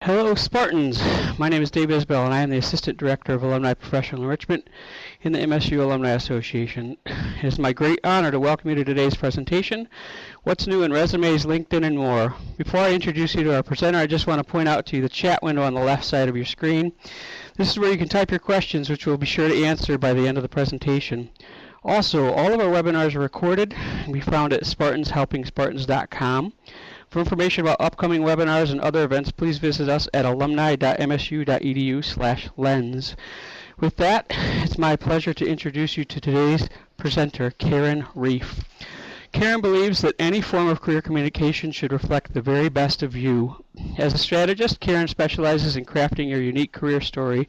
Hello Spartans, my name is Dave Isbell and I am the Assistant Director of Alumni Professional Enrichment in the MSU Alumni Association. It is my great honor to welcome you to today's presentation, What's New in Resumes, LinkedIn, and More. Before I introduce you to our presenter, I just want to point out to you the chat window on the left side of your screen. This is where you can type your questions, which we'll be sure to answer by the end of the presentation. Also, all of our webinars are recorded and can be found at spartanshelpingspartans.com. For information about upcoming webinars and other events, please visit us at alumni.msu.edu/lens. With that, it's my pleasure to introduce you to today's presenter, Karen Reiff. Karen believes that any form of career communication should reflect the very best of you. As a strategist, Karen specializes in crafting your unique career story,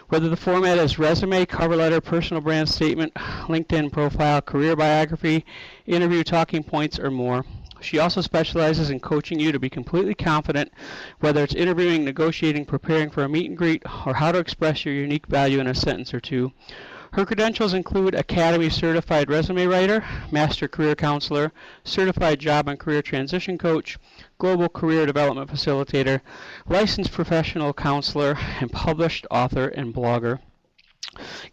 whether the format is resume, cover letter, personal brand statement, LinkedIn profile, career biography, interview talking points, or more. She also specializes in coaching you to be completely confident, whether it's interviewing, negotiating, preparing for a meet and greet, or how to express your unique value in a sentence or two. Her credentials include Academy Certified Resume Writer, Master Career Counselor, Certified Job and Career Transition Coach, Global Career Development Facilitator, Licensed Professional Counselor, and published author and blogger.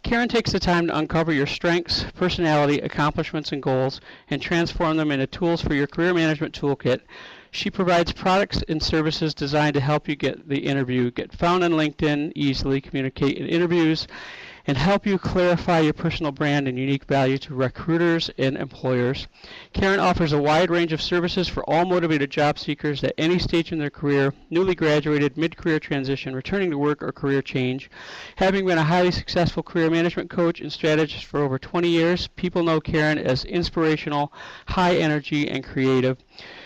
Karen takes the time to uncover your strengths, personality, accomplishments, and goals, and transform them into tools for your career management toolkit. She provides products and services designed to help you get the interview, get found on LinkedIn, easily communicate in interviews, and help you clarify your personal brand and unique value to recruiters and employers. Karen offers a wide range of services for all motivated job seekers at any stage in their career, newly graduated, mid-career transition, returning to work, or career change. Having been a highly successful career management coach and strategist for over 20 years, people know Karen as inspirational, high energy, and creative.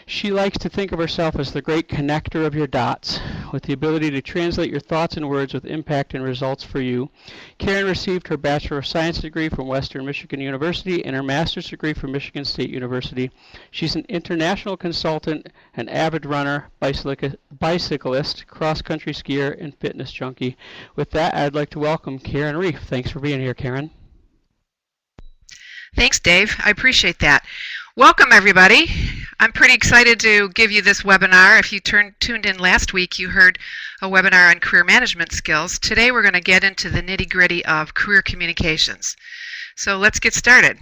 She likes to think of herself as the great connector of your dots, with the ability to translate your thoughts and words with impact and results for you. Karen received her Bachelor of Science degree from Western Michigan University and her Master's degree from Michigan State University. She's an international consultant, an avid runner, bicyclist, cross-country skier, and fitness junkie. With that, I'd like to welcome Karen Reiff. Thanks for being here, Karen. Thanks, Dave. I appreciate that. Welcome, everybody. I'm pretty excited to give you this webinar. If you tuned in last week, you heard a webinar on career management skills. Today, we're going to get into the nitty-gritty of career communications. So let's get started.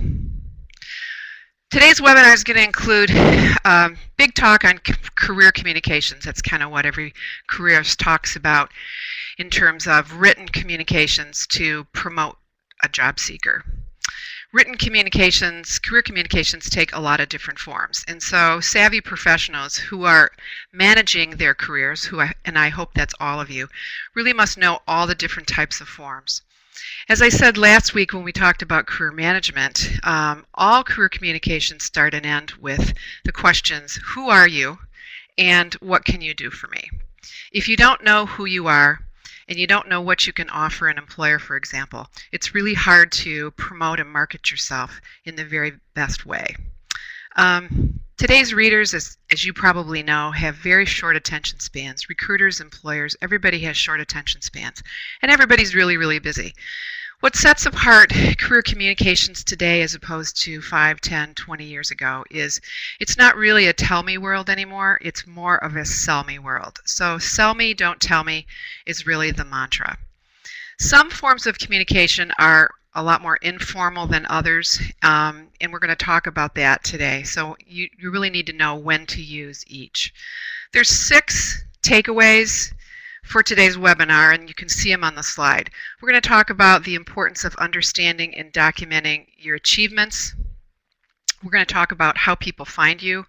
Today's webinar is going to include a big talk on career communications. That's kind of what every careerist talks about in terms of written communications to promote a job seeker. Written communications, career communications take a lot of different forms. And so savvy professionals who are managing their careers, and I hope that's all of you, really must know all the different types of forms. As I said last week when we talked about career management, all career communications start and end with the questions, who are you and what can you do for me? If you don't know who you are, and you don't know what you can offer an employer, for example, it's really hard to promote and market yourself in the very best way. Today's readers, as you probably know, have very short attention spans. Recruiters, employers, everybody has short attention spans, and everybody's really, really busy. What sets apart career communications today as opposed to 5, 10, 20 years ago is it's not really a tell me world anymore, it's more of a sell me world. So sell me, don't tell me is really the mantra. Some forms of communication are a lot more informal than others, and we're going to talk about that today. So you really need to know when to use each. There's 6 takeaways for today's webinar, and you can see them on the slide. We're going to talk about the importance of understanding and documenting your achievements. We're going to talk about how people find you.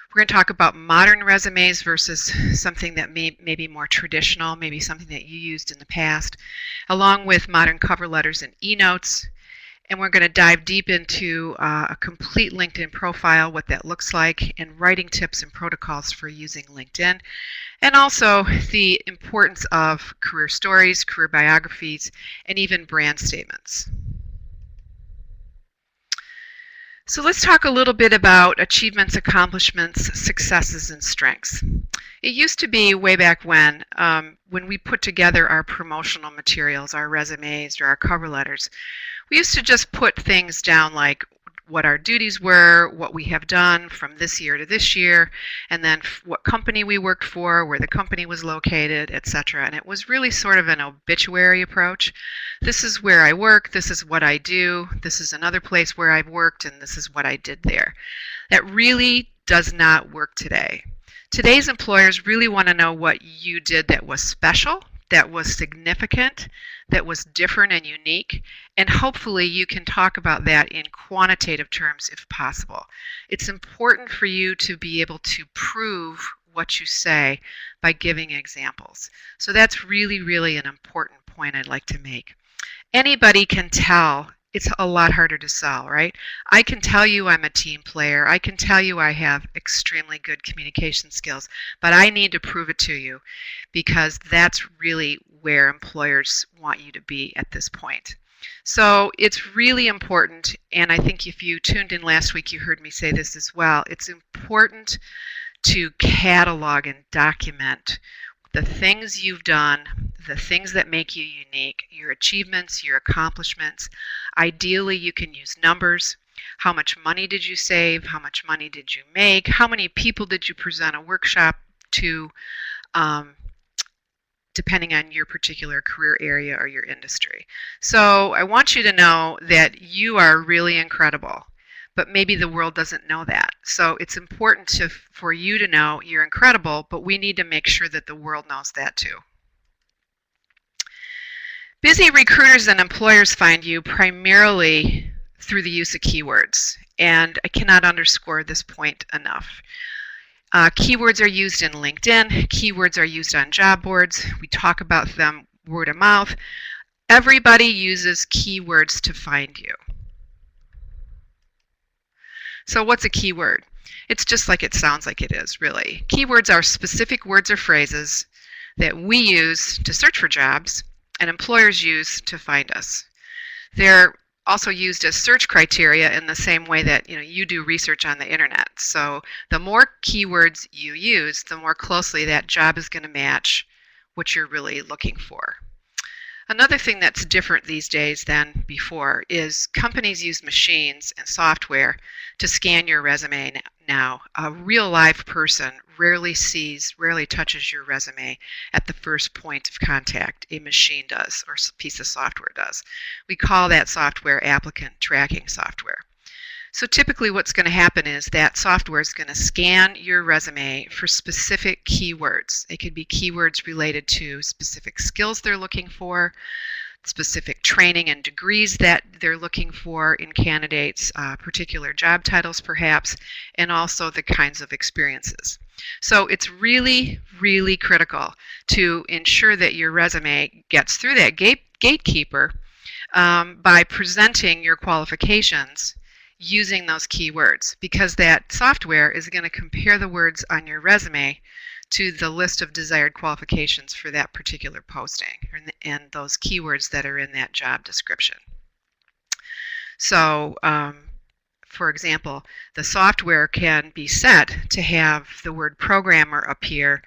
We're going to talk about modern resumes versus something that may be more traditional, maybe something that you used in the past, along with modern cover letters and e-notes. And we're going to dive deep into a complete LinkedIn profile, what that looks like, and writing tips and protocols for using LinkedIn. And also the importance of career stories, career biographies, and even brand statements. So let's talk a little bit about achievements, accomplishments, successes, and strengths. It used to be way back when we put together our promotional materials, our resumes, or our cover letters, we used to just put things down like what our duties were, what we have done from this year to this year, and then what company we worked for, where the company was located, etc. And it was really sort of an obituary approach. This is where I work, this is what I do, this is another place where I've worked, and this is what I did there. That really does not work today. Today's employers really want to know what you did that was special, that was significant, that was different and unique, and hopefully you can talk about that in quantitative terms if possible. It's important for you to be able to prove what you say by giving examples. So that's really, really an important point I'd like to make. Anybody can tell. It's a lot harder to sell, right? I can tell you I'm a team player. I can tell you I have extremely good communication skills, but I need to prove it to you because that's really where employers want you to be at this point. So it's really important, and I think if you tuned in last week, you heard me say this as well. It's important to catalog and document the things you've done, the things that make you unique, your achievements, your accomplishments. Ideally, you can use numbers. How much money did you save? How much money did you make? How many people did you present a workshop to, depending on your particular career area or your industry. So I want you to know that you are really incredible, but maybe the world doesn't know that. So it's important for you to know you're incredible, but we need to make sure that the world knows that too. Busy recruiters and employers find you primarily through the use of keywords, and I cannot underscore this point enough. Keywords are used in LinkedIn, keywords are used on job boards, we talk about them word of mouth. Everybody uses keywords to find you. So what's a keyword? It's just like it sounds like it is, really. Keywords are specific words or phrases that we use to search for jobs and employers use to find us. They're also used as search criteria in the same way that you do research on the internet. So the more keywords you use, the more closely that job is going to match what you're really looking for. Another thing that's different these days than before is companies use machines and software to scan your resume now. A real live person rarely touches your resume at the first point of contact. A machine does, or a piece of software does. We call that software applicant tracking software. So typically what's going to happen is that software is going to scan your resume for specific keywords. It could be keywords related to specific skills they're looking for, specific training and degrees that they're looking for in candidates, particular job titles perhaps, and also the kinds of experiences. So it's really, really critical to ensure that your resume gets through that gatekeeper by presenting your qualifications using those keywords, because that software is going to compare the words on your resume to the list of desired qualifications for that particular posting and those keywords that are in that job description. So, for example, the software can be set to have the word programmer appear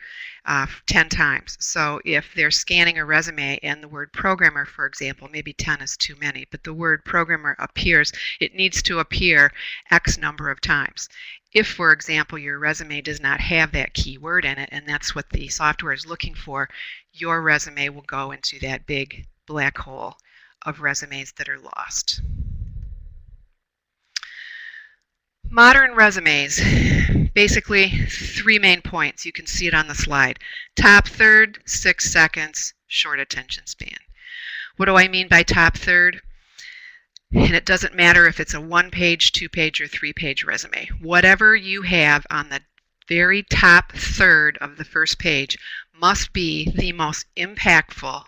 10 times. So if they're scanning a resume and the word programmer, for example, maybe 10 is too many, but the word programmer appears, it needs to appear X number of times. If, for example, your resume does not have that keyword in it, and that's what the software is looking for, your resume will go into that big black hole of resumes that are lost. Modern resumes, basically 3 main points. You can see it on the slide. Top third, 6 seconds, short attention span. What do I mean by top third? And it doesn't matter if it's a 1-page, 2-page, or 3-page resume. Whatever you have on the very top third of the first page must be the most impactful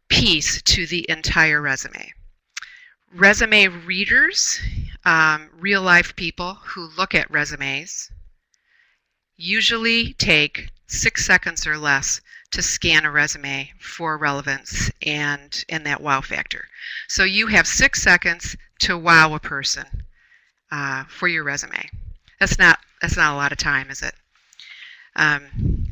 piece to the entire resume. Resume readers, real life people who look at resumes, usually take 6 seconds or less to scan a resume for relevance and that wow factor. So you have 6 seconds to wow a person for your resume. That's not a lot of time, is it?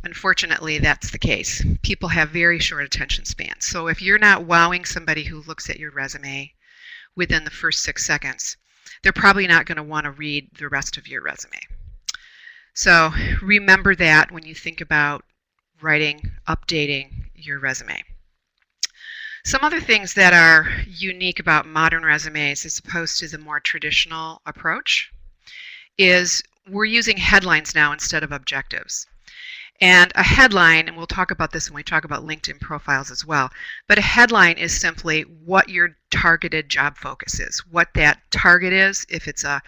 Unfortunately, that's the case. People have very short attention spans. So if you're not wowing somebody who looks at your resume within the first 6 seconds, they're probably not going to want to read the rest of your resume. So remember that when you think about writing, updating your resume. Some other things that are unique about modern resumes as opposed to the more traditional approach is we're using headlines now instead of objectives. And a headline, and we'll talk about this when we talk about LinkedIn profiles as well, but a headline is simply what your targeted job focus is, what that target is, if it's a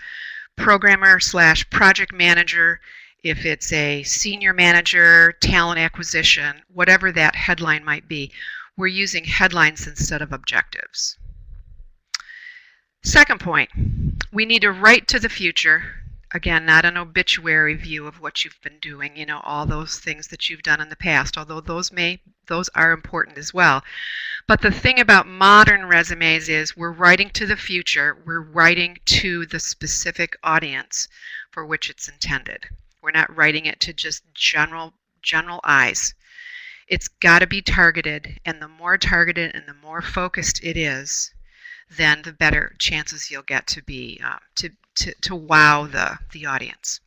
programmer / project manager, if it's a senior manager, talent acquisition, whatever that headline might be. We're using headlines instead of objectives. Second point, we need to write to the future. Again, not an obituary view of what you've been doing, you know, all those things that you've done in the past, although those are important as well. But the thing about modern resumes is we're writing to the future, we're writing to the specific audience for which it's intended. We're not writing it to just general eyes. It's got to be targeted, and the more targeted and the more focused it is, then the better chances you'll get to be to wow the audience.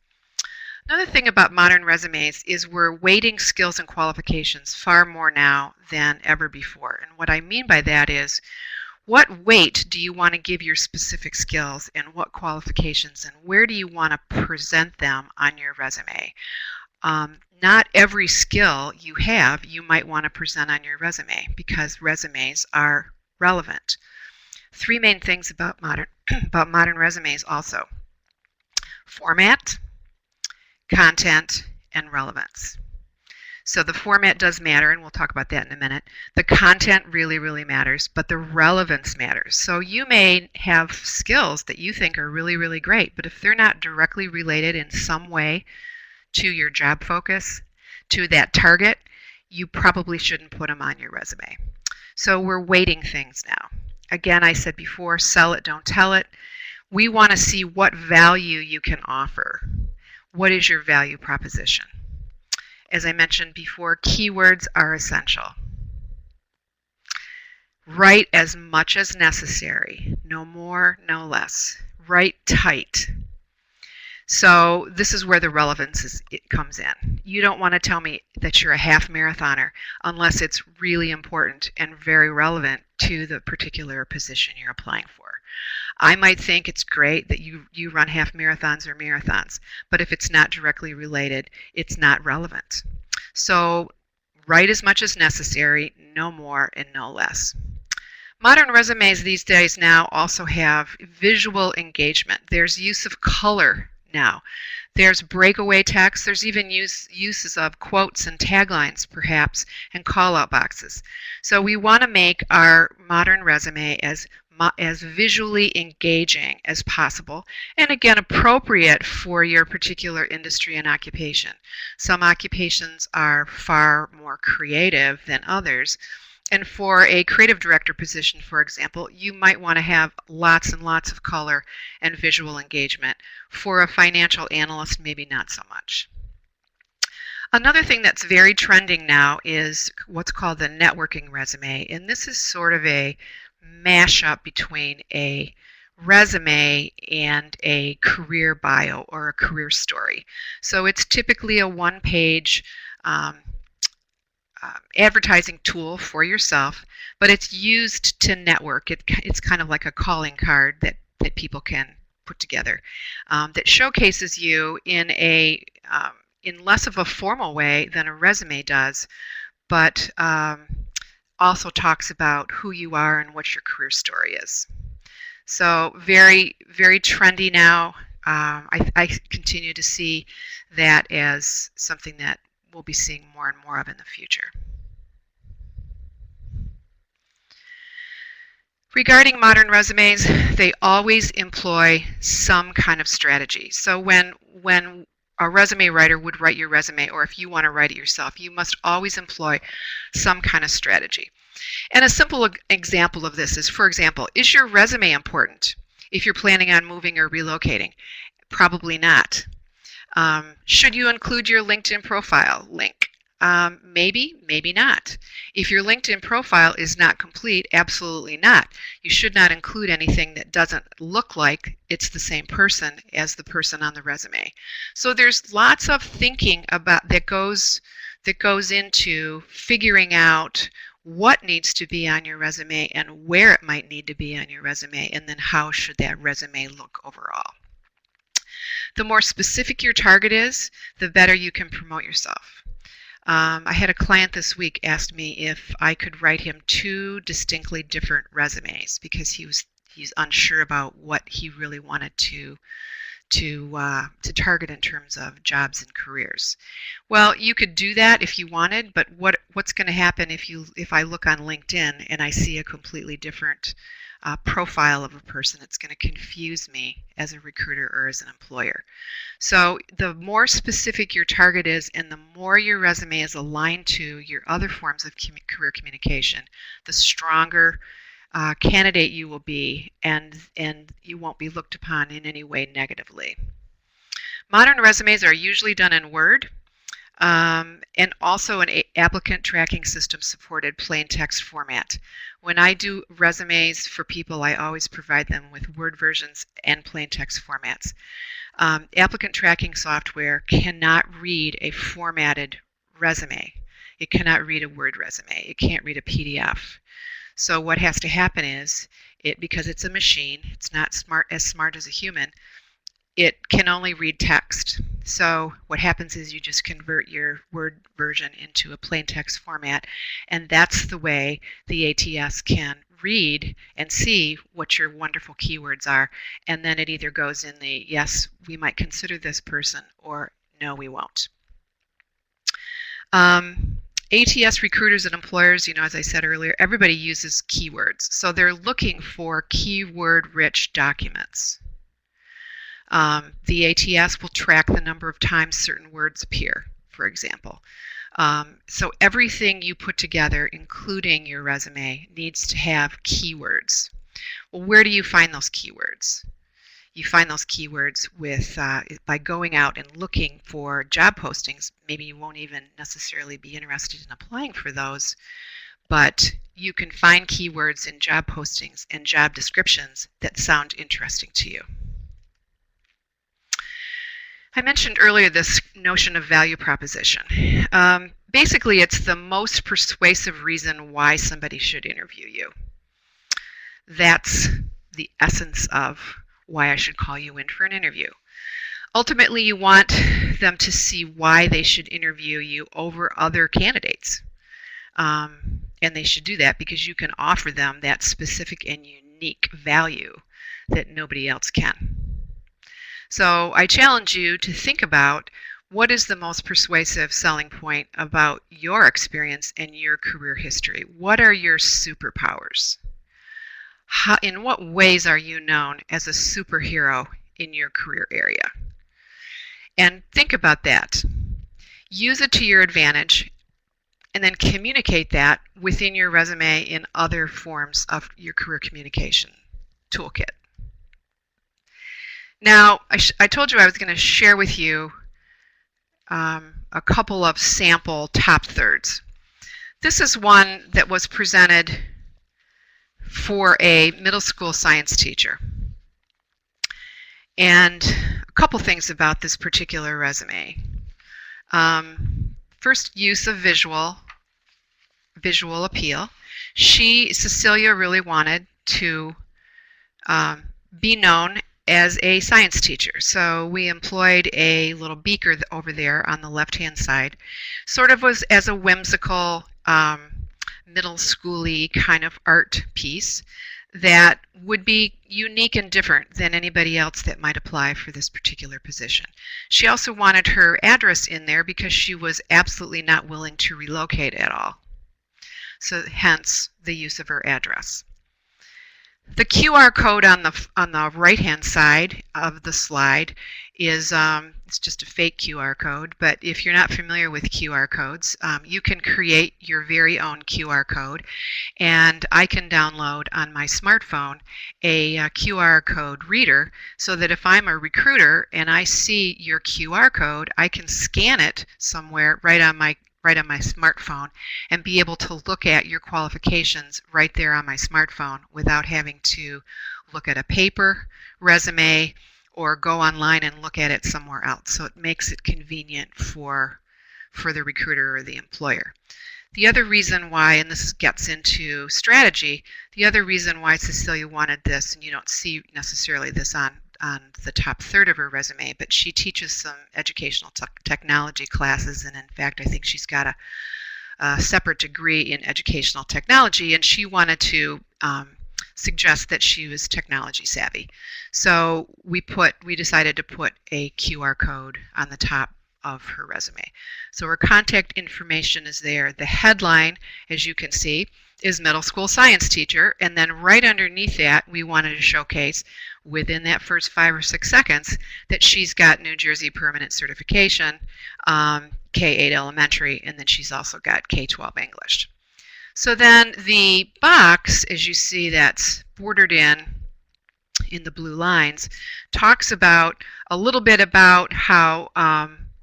Another thing about modern resumes is we're weighting skills and qualifications far more now than ever before. And what I mean by that is, what weight do you want to give your specific skills and what qualifications, and where do you want to present them on your resume? Not every skill you have you might want to present on your resume because resumes are relevant. Three main things about modern resumes also: format, content, and relevance. So the format does matter, and we'll talk about that in a minute. The content really, really matters, but the relevance matters. So you may have skills that you think are really, really great, but if they're not directly related in some way to your job focus, to that target, you probably shouldn't put them on your resume. So we're weighting things now. Again, I said before, sell it, don't tell it. We want to see what value you can offer. What is your value proposition? As I mentioned before, keywords are essential. Write as much as necessary, no more, no less. Write tight. So this is where the relevance comes in. You don't want to tell me that you're a half marathoner unless it's really important and very relevant to the particular position you're applying for. I might think it's great that you run half marathons or marathons, but if it's not directly related, it's not relevant. So write as much as necessary, no more and no less. Modern resumes these days now also have visual engagement. There's use of color now. There's breakaway text. There's even uses of quotes and taglines, perhaps, and call-out boxes. So we want to make our modern resume as visually engaging as possible, and again, appropriate for your particular industry and occupation. Some occupations are far more creative than others. And for a creative director position, for example, you might want to have lots and lots of color and visual engagement. For a financial analyst, maybe not so much. Another thing that's very trending now is what's called the networking resume. And this is sort of a mashup between a resume and a career bio or a career story. So it's typically a one-page advertising tool for yourself, but it's used to network. It's kind of like a calling card that people can put together that showcases you in less of a formal way than a resume does, but also talks about who you are and what your career story is. So very, very trendy now. I continue to see that as something that we'll be seeing more and more of in the future. Regarding modern resumes, they always employ some kind of strategy. So when a resume writer would write your resume, or if you want to write it yourself, you must always employ some kind of strategy. And a simple example of this is, for example, is your resume important if you're planning on moving or relocating? Probably not. Should you include your LinkedIn profile link? Maybe, maybe not. If your LinkedIn profile is not complete, absolutely not. You should not include anything that doesn't look like it's the same person as the person on the resume. So there's lots of thinking about that goes into figuring out what needs to be on your resume and where it might need to be on your resume, and then how should that resume look overall. The more specific your target is, the better you can promote yourself. I had a client this week asked me if I could write him 2 distinctly different resumes because he's unsure about what he really wanted to target in terms of jobs and careers. Well, you could do that if you wanted, but what's going to happen if I look on LinkedIn and I see a completely different profile of a person? It's going to confuse me as a recruiter or as an employer. So the more specific your target is and the more your resume is aligned to your other forms of career communication, the stronger candidate you will be, and you won't be looked upon in any way negatively. Modern resumes are usually done in Word, and also an applicant tracking system supported plain text format. When I do resumes for people, I always provide them with Word versions and plain text formats. Applicant tracking software cannot read a formatted resume. It cannot read a Word resume. It can't read a PDF. So what has to happen is, because it's a machine, it's not as smart as a human, it can only read text. So what happens is you just convert your Word version into a plain text format, and that's the way the ATS can read and see what your wonderful keywords are, and then it either goes in the yes, we might consider this person, or no, we won't. ATS recruiters and employers, as I said earlier, everybody uses keywords. So they're looking for keyword-rich documents. The ATS will track the number of times certain words appear, for example. So everything you put together, including your resume, needs to have keywords. Well, where do you find those keywords? You find those keywords by going out and looking for job postings. Maybe you won't even necessarily be interested in applying for those, but you can find keywords in job postings and job descriptions that sound interesting to you. I mentioned earlier this notion of value proposition. Basically, it's the most persuasive reason why somebody should interview you. That's the essence of why I should call you in for an interview. Ultimately, you want them to see why they should interview you over other candidates. And they should do that because you can offer them that specific and unique value that nobody else can. So I challenge you to think about what is the most persuasive selling point about your experience and your career history. What are your superpowers? In what ways are you known as a superhero in your career area? And think about that. Use it to your advantage, and then communicate that within your resume in other forms of your career communication toolkit. Now, I told you I was going to share with you a couple of sample top thirds. This is one that was presented for a middle school science teacher. And a couple things about this particular resume. First, use of visual appeal. Cecilia really wanted to be known as a science teacher. So we employed a little beaker over there on the left-hand side, sort of was as a whimsical middle schooly kind of art piece that would be unique and different than anybody else that might apply for this particular position. She also wanted her address in there because she was absolutely not willing to relocate at all. So hence the use of her address. The QR code on the right-hand side of the slide is it's just a fake QR code, but if you're not familiar with QR codes, you can create your very own QR code, and I can download on my smartphone a QR code reader so that if I'm a recruiter and I see your QR code, I can scan it somewhere right on my right on my smartphone and be able to look at your qualifications right there on my smartphone without having to look at a paper resume or go online and look at it somewhere else. So it makes it convenient for the recruiter or the employer. The other reason why, and this gets into strategy, the other reason why Cecilia wanted this, and you don't see necessarily this on the top third of her resume, but she teaches some educational technology classes, and in fact I think she's got a separate degree in educational technology, and she wanted to suggest that she was technology savvy. So we decided to put a QR code on the top of her resume. So her contact information is there. The headline, as you can see, is middle school science teacher, and then right underneath that we wanted to showcase within that first 5 or 6 seconds that she's got New Jersey permanent certification, K-8 elementary, and then she's also got K-12 English. So then the box, as you see, that's bordered in the blue lines, talks about a little bit about how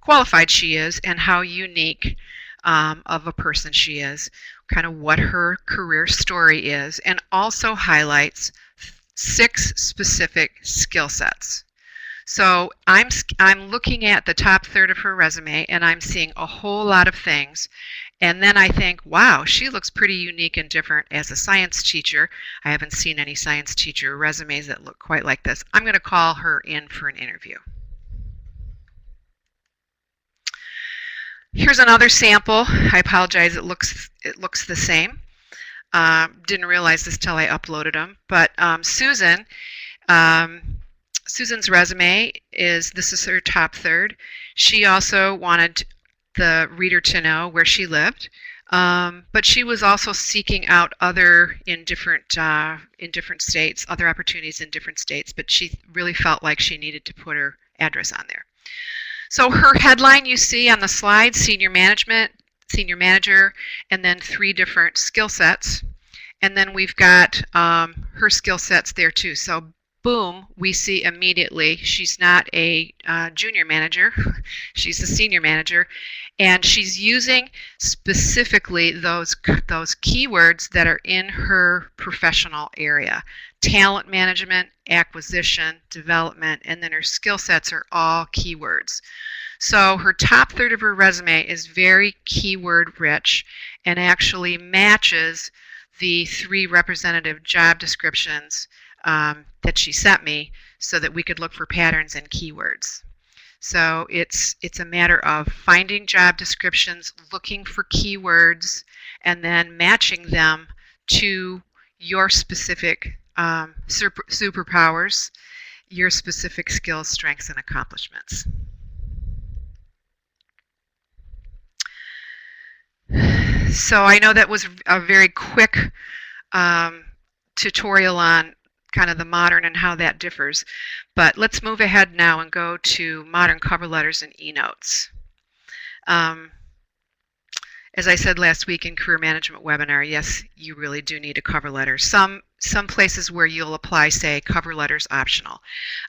qualified she is and how unique of a person she is, kind of what her career story is, and also highlights 6 specific skill sets. So I'm looking at the top third of her resume and I'm seeing a whole lot of things, and then I think, wow, she looks pretty unique and different as a science teacher. I haven't seen any science teacher resumes that look quite like this. I'm going to call her in for an interview. Here's another sample. I apologize, it looks the same. Didn't realize this till I uploaded them. But Susan's resume this is her top third. She also wanted the reader to know where she lived, but she was also seeking out in different states, other opportunities in different states, but she really felt like she needed to put her address on there. So her headline you see on the slide, senior manager, and then 3 different skill sets. And then we've got her skill sets there too. So boom, we see immediately she's not a junior manager, she's a senior manager, and she's using specifically those keywords that are in her professional area: talent management, acquisition, development, and then her skill sets are all keywords. So her top third of her resume is very keyword rich and actually matches the 3 representative job descriptions that she sent me so that we could look for patterns and keywords. So it's a matter of finding job descriptions, looking for keywords, and then matching them to your specific superpowers, your specific skills, strengths, and accomplishments. So I know that was a very quick tutorial on kind of the modern and how that differs, but let's move ahead now and go to modern cover letters and e-notes. As I said last week in career management webinar, yes, you really do need a cover letter. Some places where you'll apply say cover letters optional.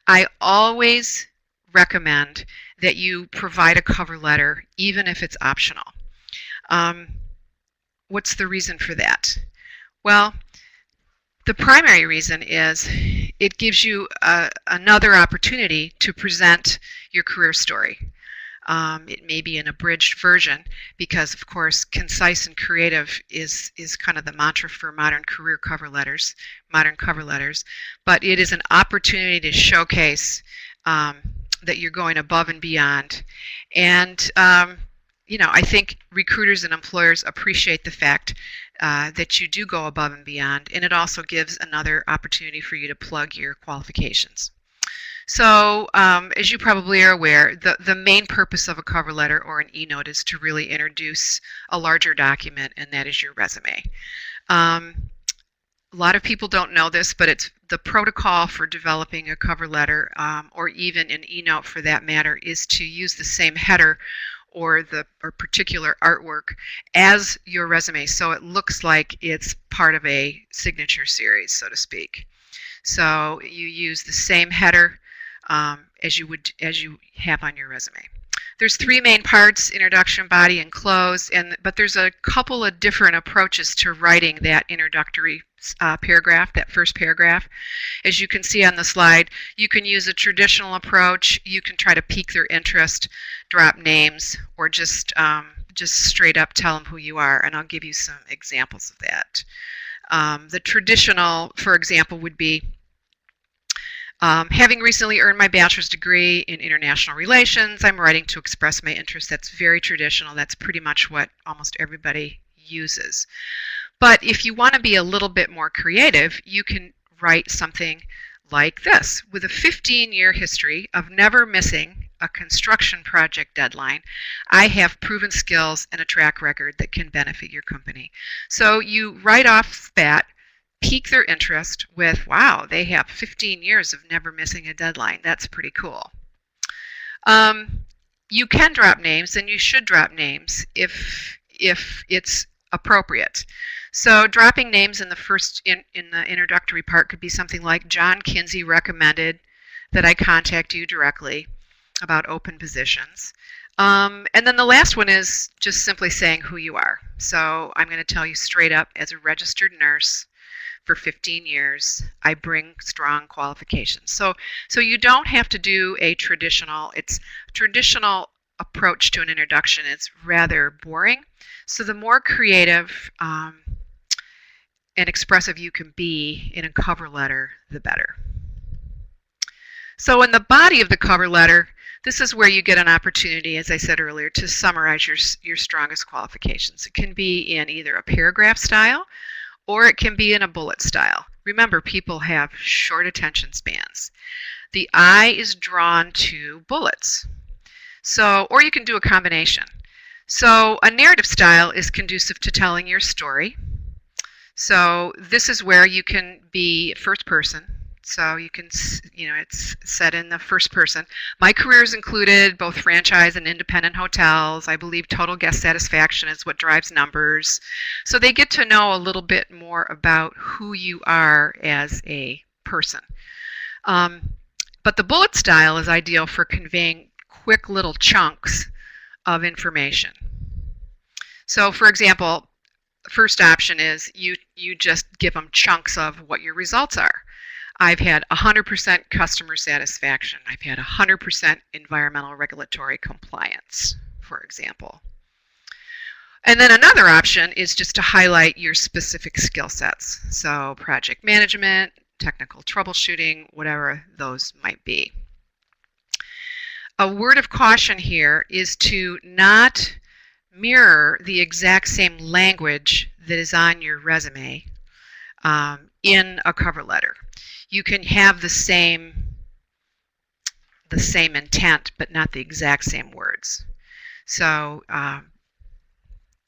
I always recommend that you provide a cover letter even if it's optional. What's the reason for that? Well, the primary reason is it gives you another opportunity to present your career story. It may be an abridged version because, of course, concise and creative is kind of the mantra for modern cover letters, but it is an opportunity to showcase that you're going above and beyond. And I think recruiters and employers appreciate the fact that you do go above and beyond, and it also gives another opportunity for you to plug your qualifications. So, as you probably are aware, the main purpose of a cover letter or an e-note is to really introduce a larger document, and that is your resume. A lot of people don't know this, but it's the protocol for developing a cover letter, or even an e-note for that matter, is to use the same header or particular artwork as your resume, so it looks like it's part of a signature series, so to speak. So you use the same header as you have on your resume. There's three main parts: introduction, body, and close. But there's a couple of different approaches to writing that introductory paragraph, that first paragraph. As you can see on the slide, you can use a traditional approach. You can try to pique their interest, drop names, or just straight up tell them who you are. And I'll give you some examples of that. The traditional, for example, would be having recently earned my bachelor's degree in international relations, I'm writing to express my interest. That's very traditional. That's pretty much what almost everybody uses. But if you want to be a little bit more creative, you can write something like this. With a 15-year history of never missing a construction project deadline, I have proven skills and a track record that can benefit your company. So you right off the bat pique their interest with, wow, they have 15 years of never missing a deadline. That's pretty cool. You can drop names, and you should drop names if it's appropriate. So dropping names in the introductory part could be something like, John Kinsey recommended that I contact you directly about open positions. And then the last one is just simply saying who you are. So I'm going to tell you straight up, as a registered nurse for 15 years, I bring strong qualifications. So you don't have to do a traditional approach to an introduction. It's rather boring. So the more creative and expressive you can be in a cover letter, the better. So in the body of the cover letter, this is where you get an opportunity, as I said earlier, to summarize your strongest qualifications. It can be in either a paragraph style, or it can be in a bullet style. Remember, people have short attention spans. The eye is drawn to bullets. So, or you can do a combination. So a narrative style is conducive to telling your story. So this is where you can be first person. So you can, it's set in the first person. My career has included both franchise and independent hotels. I believe total guest satisfaction is what drives numbers. So they get to know a little bit more about who you are as a person. But the bullet style is ideal for conveying quick little chunks of information. So for example, the first option is you just give them chunks of what your results are. I've had 100% customer satisfaction. I've had 100% environmental regulatory compliance, for example. And then another option is just to highlight your specific skill sets. So project management, technical troubleshooting, whatever those might be. A word of caution here is to not mirror the exact same language that is on your resume in a cover letter. You can have the same intent, but not the exact same words. So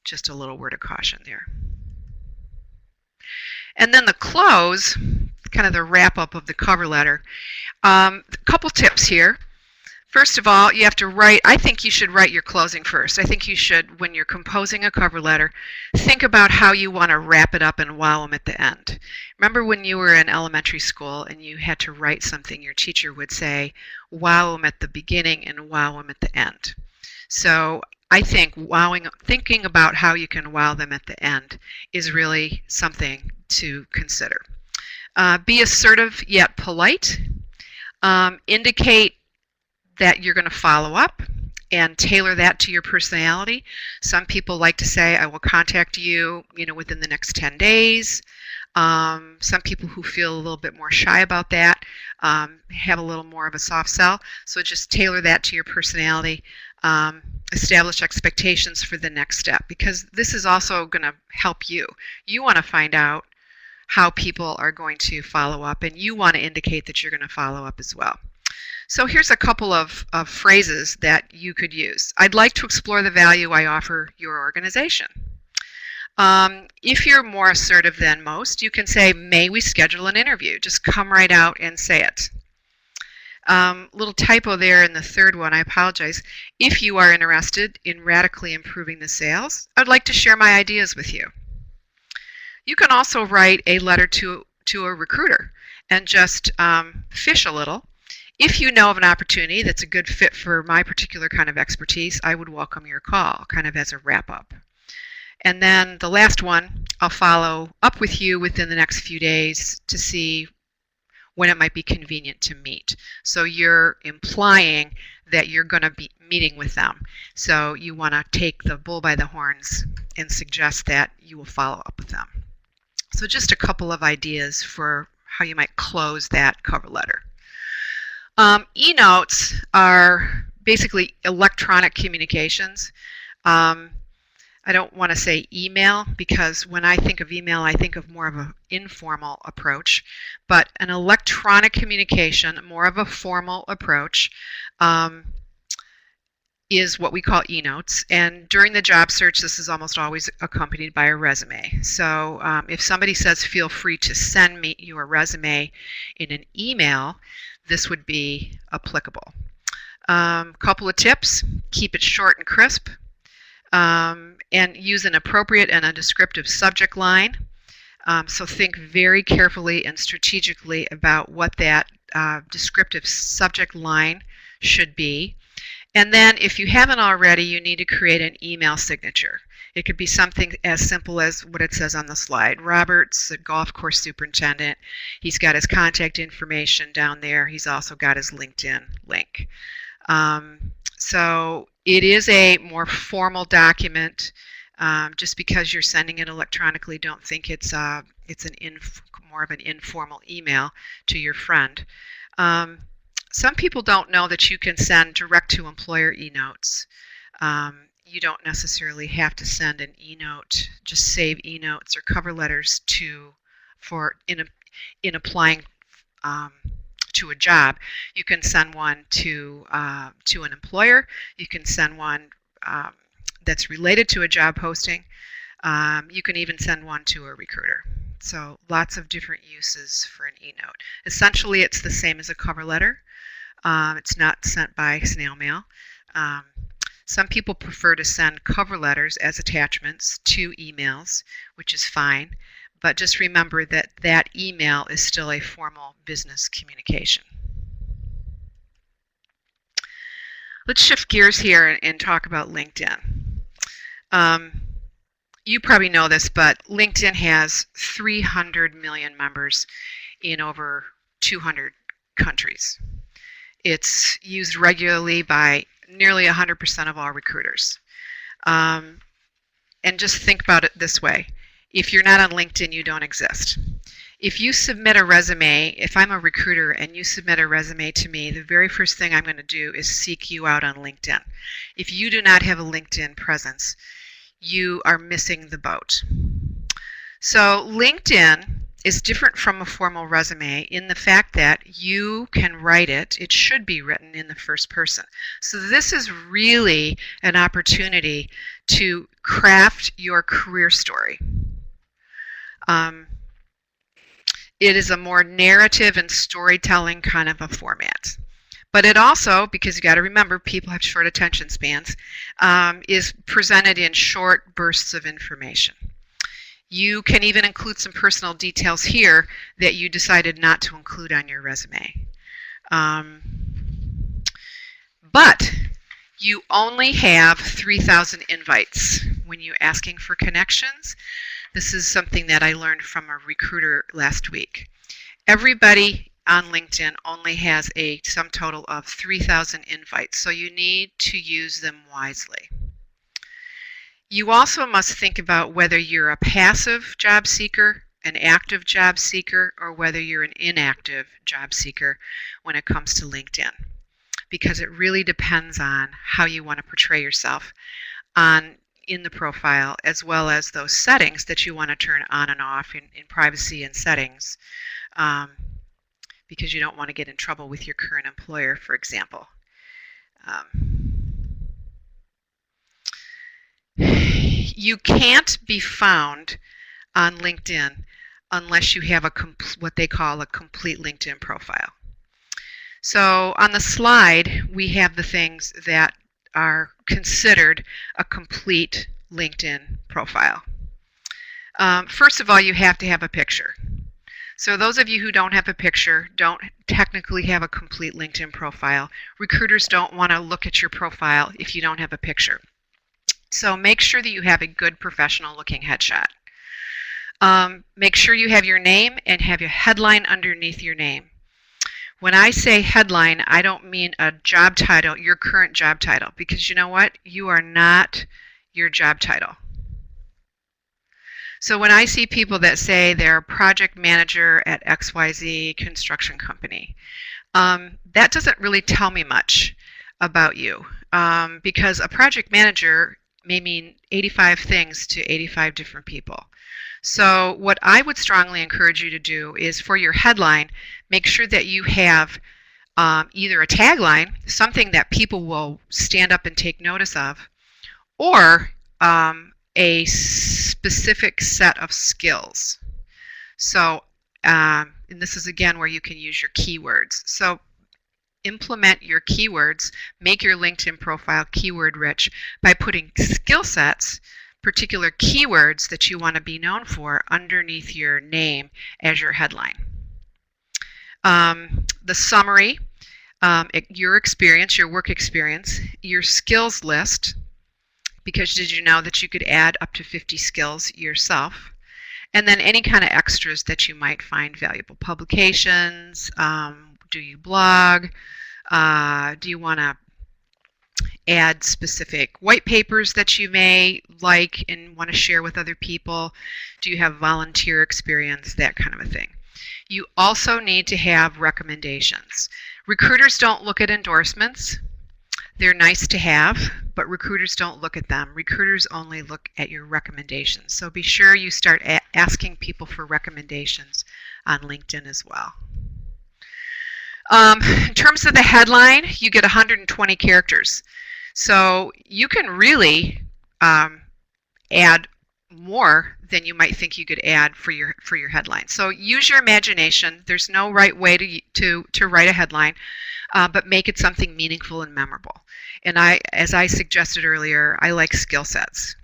just a little word of caution there. And then the close, kind of the wrap-up of the cover letter. A couple tips here. First of all, you have to write, I think you should write your closing first. I think you should, when you're composing a cover letter, think about how you want to wrap it up and wow them at the end. Remember when you were in elementary school and you had to write something, your teacher would say, wow them at the beginning and wow them at the end. So I think thinking about how you can wow them at the end is really something to consider. Be assertive yet polite. Indicate that you're going to follow up and tailor that to your personality. Some people like to say, I will contact you, within the next 10 days. Some people who feel a little bit more shy about that have a little more of a soft sell. So just tailor that to your personality. Establish expectations for the next step, because this is also going to help you. You want to find out how people are going to follow up, and you want to indicate that you're going to follow up as well. So here's a couple of phrases that you could use. I'd like to explore the value I offer your organization. If you're more assertive than most, you can say, may we schedule an interview? Just come right out and say it. Little typo there in the third one, I apologize. If you are interested in radically improving the sales, I'd like to share my ideas with you. You can also write a letter to a recruiter and just fish a little. If you know of an opportunity that's a good fit for my particular kind of expertise, I would welcome your call, kind of as a wrap-up. And then the last one, I'll follow up with you within the next few days to see when it might be convenient to meet. So you're implying that you're going to be meeting with them. So you want to take the bull by the horns and suggest that you will follow up with them. So just a couple of ideas for how you might close that cover letter. E-notes are basically electronic communications. I don't want to say email, because when I think of email, I think of more of an informal approach. But an electronic communication, more of a formal approach, is what we call e-notes. And during the job search, this is almost always accompanied by a resume. So if somebody says, feel free to send me your resume in an email, this would be applicable. Couple of tips: keep it short and crisp. And use an appropriate and a descriptive subject line. So think very carefully and strategically about what that descriptive subject line should be. And then if you haven't already, you need to create an email signature. It could be something as simple as what it says on the slide. Robert's a golf course superintendent. He's got his contact information down there. He's also got his LinkedIn link. So it is a more formal document. Just because you're sending it electronically, don't think it's more of an informal email to your friend. Some people don't know that you can send direct-to-employer e-notes. You don't necessarily have to send an e-note. Just save e-notes or cover letters in applying to a job. You can send one to an employer. You can send one that's related to a job posting. You can even send one to a recruiter. So lots of different uses for an e-note. Essentially, it's the same as a cover letter. It's not sent by snail mail. Some people prefer to send cover letters as attachments to emails, which is fine. But just remember that that email is still a formal business communication. Let's shift gears here and talk about LinkedIn. You probably know this, but LinkedIn has 300 million members in over 200 countries. It's used regularly by nearly 100% of all recruiters. And just think about it this way. If you're not on LinkedIn, you don't exist. If you submit a resume, if I'm a recruiter and you submit a resume to me, the very first thing I'm going to do is seek you out on LinkedIn. If you do not have a LinkedIn presence, you are missing the boat. So LinkedIn is different from a formal resume in the fact that you can write it. It should be written in the first person. So this is really an opportunity to craft your career story. It is a more narrative and storytelling kind of a format. But it also, because you got to remember people have short attention spans, is presented in short bursts of information. You can even include some personal details here that you decided not to include on your resume. But you only have 3,000 invites when you're asking for connections. This is something that I learned from a recruiter last week. Everybody on LinkedIn only has a sum total of 3,000 invites, so you need to use them wisely. You also must think about whether you're a passive job seeker, an active job seeker, or whether you're an inactive job seeker when it comes to LinkedIn, because it really depends on how you want to portray yourself in the profile, as well as those settings that you want to turn on and off in privacy and settings, because you don't want to get in trouble with your current employer, for example. You can't be found on LinkedIn unless you have what they call a complete LinkedIn profile. So on the slide, we have the things that are considered a complete LinkedIn profile. First of all, you have to have a picture. So those of you who don't have a picture don't technically have a complete LinkedIn profile. Recruiters don't want to look at your profile if you don't have a picture. So make sure that you have a good professional looking headshot. Make sure you have your name and have your headline underneath your name. When I say headline, I don't mean a job title, your current job title, because you know what? You are not your job title. So when I see people that say they're a project manager at XYZ construction company, that doesn't really tell me much about you, because a project manager may mean 85 things to 85 different people. So what I would strongly encourage you to do is, for your headline, make sure that you have either a tagline, something that people will stand up and take notice of, or a specific set of skills. So, and this is again where you can use your keywords. So implement your keywords, make your LinkedIn profile keyword rich by putting skill sets, particular keywords that you want to be known for, underneath your name as your headline. The summary, your experience, your work experience, your skills list, because did you know that you could add up to 50 skills yourself, and then any kind of extras that you might find valuable. Publications, do you blog, do you want to add specific white papers that you may like and want to share with other people? Do you have volunteer experience? That kind of a thing. You also need to have recommendations. Recruiters don't look at endorsements. They're nice to have, but recruiters don't look at them. Recruiters only look at your recommendations. So be sure you start asking people for recommendations on LinkedIn as well. In terms of the headline, you get 120 characters. So you can really add more than you might think you could add for your headline. So use your imagination. There's no right way to write a headline, but make it something meaningful and memorable. And as I suggested earlier, I like skill sets.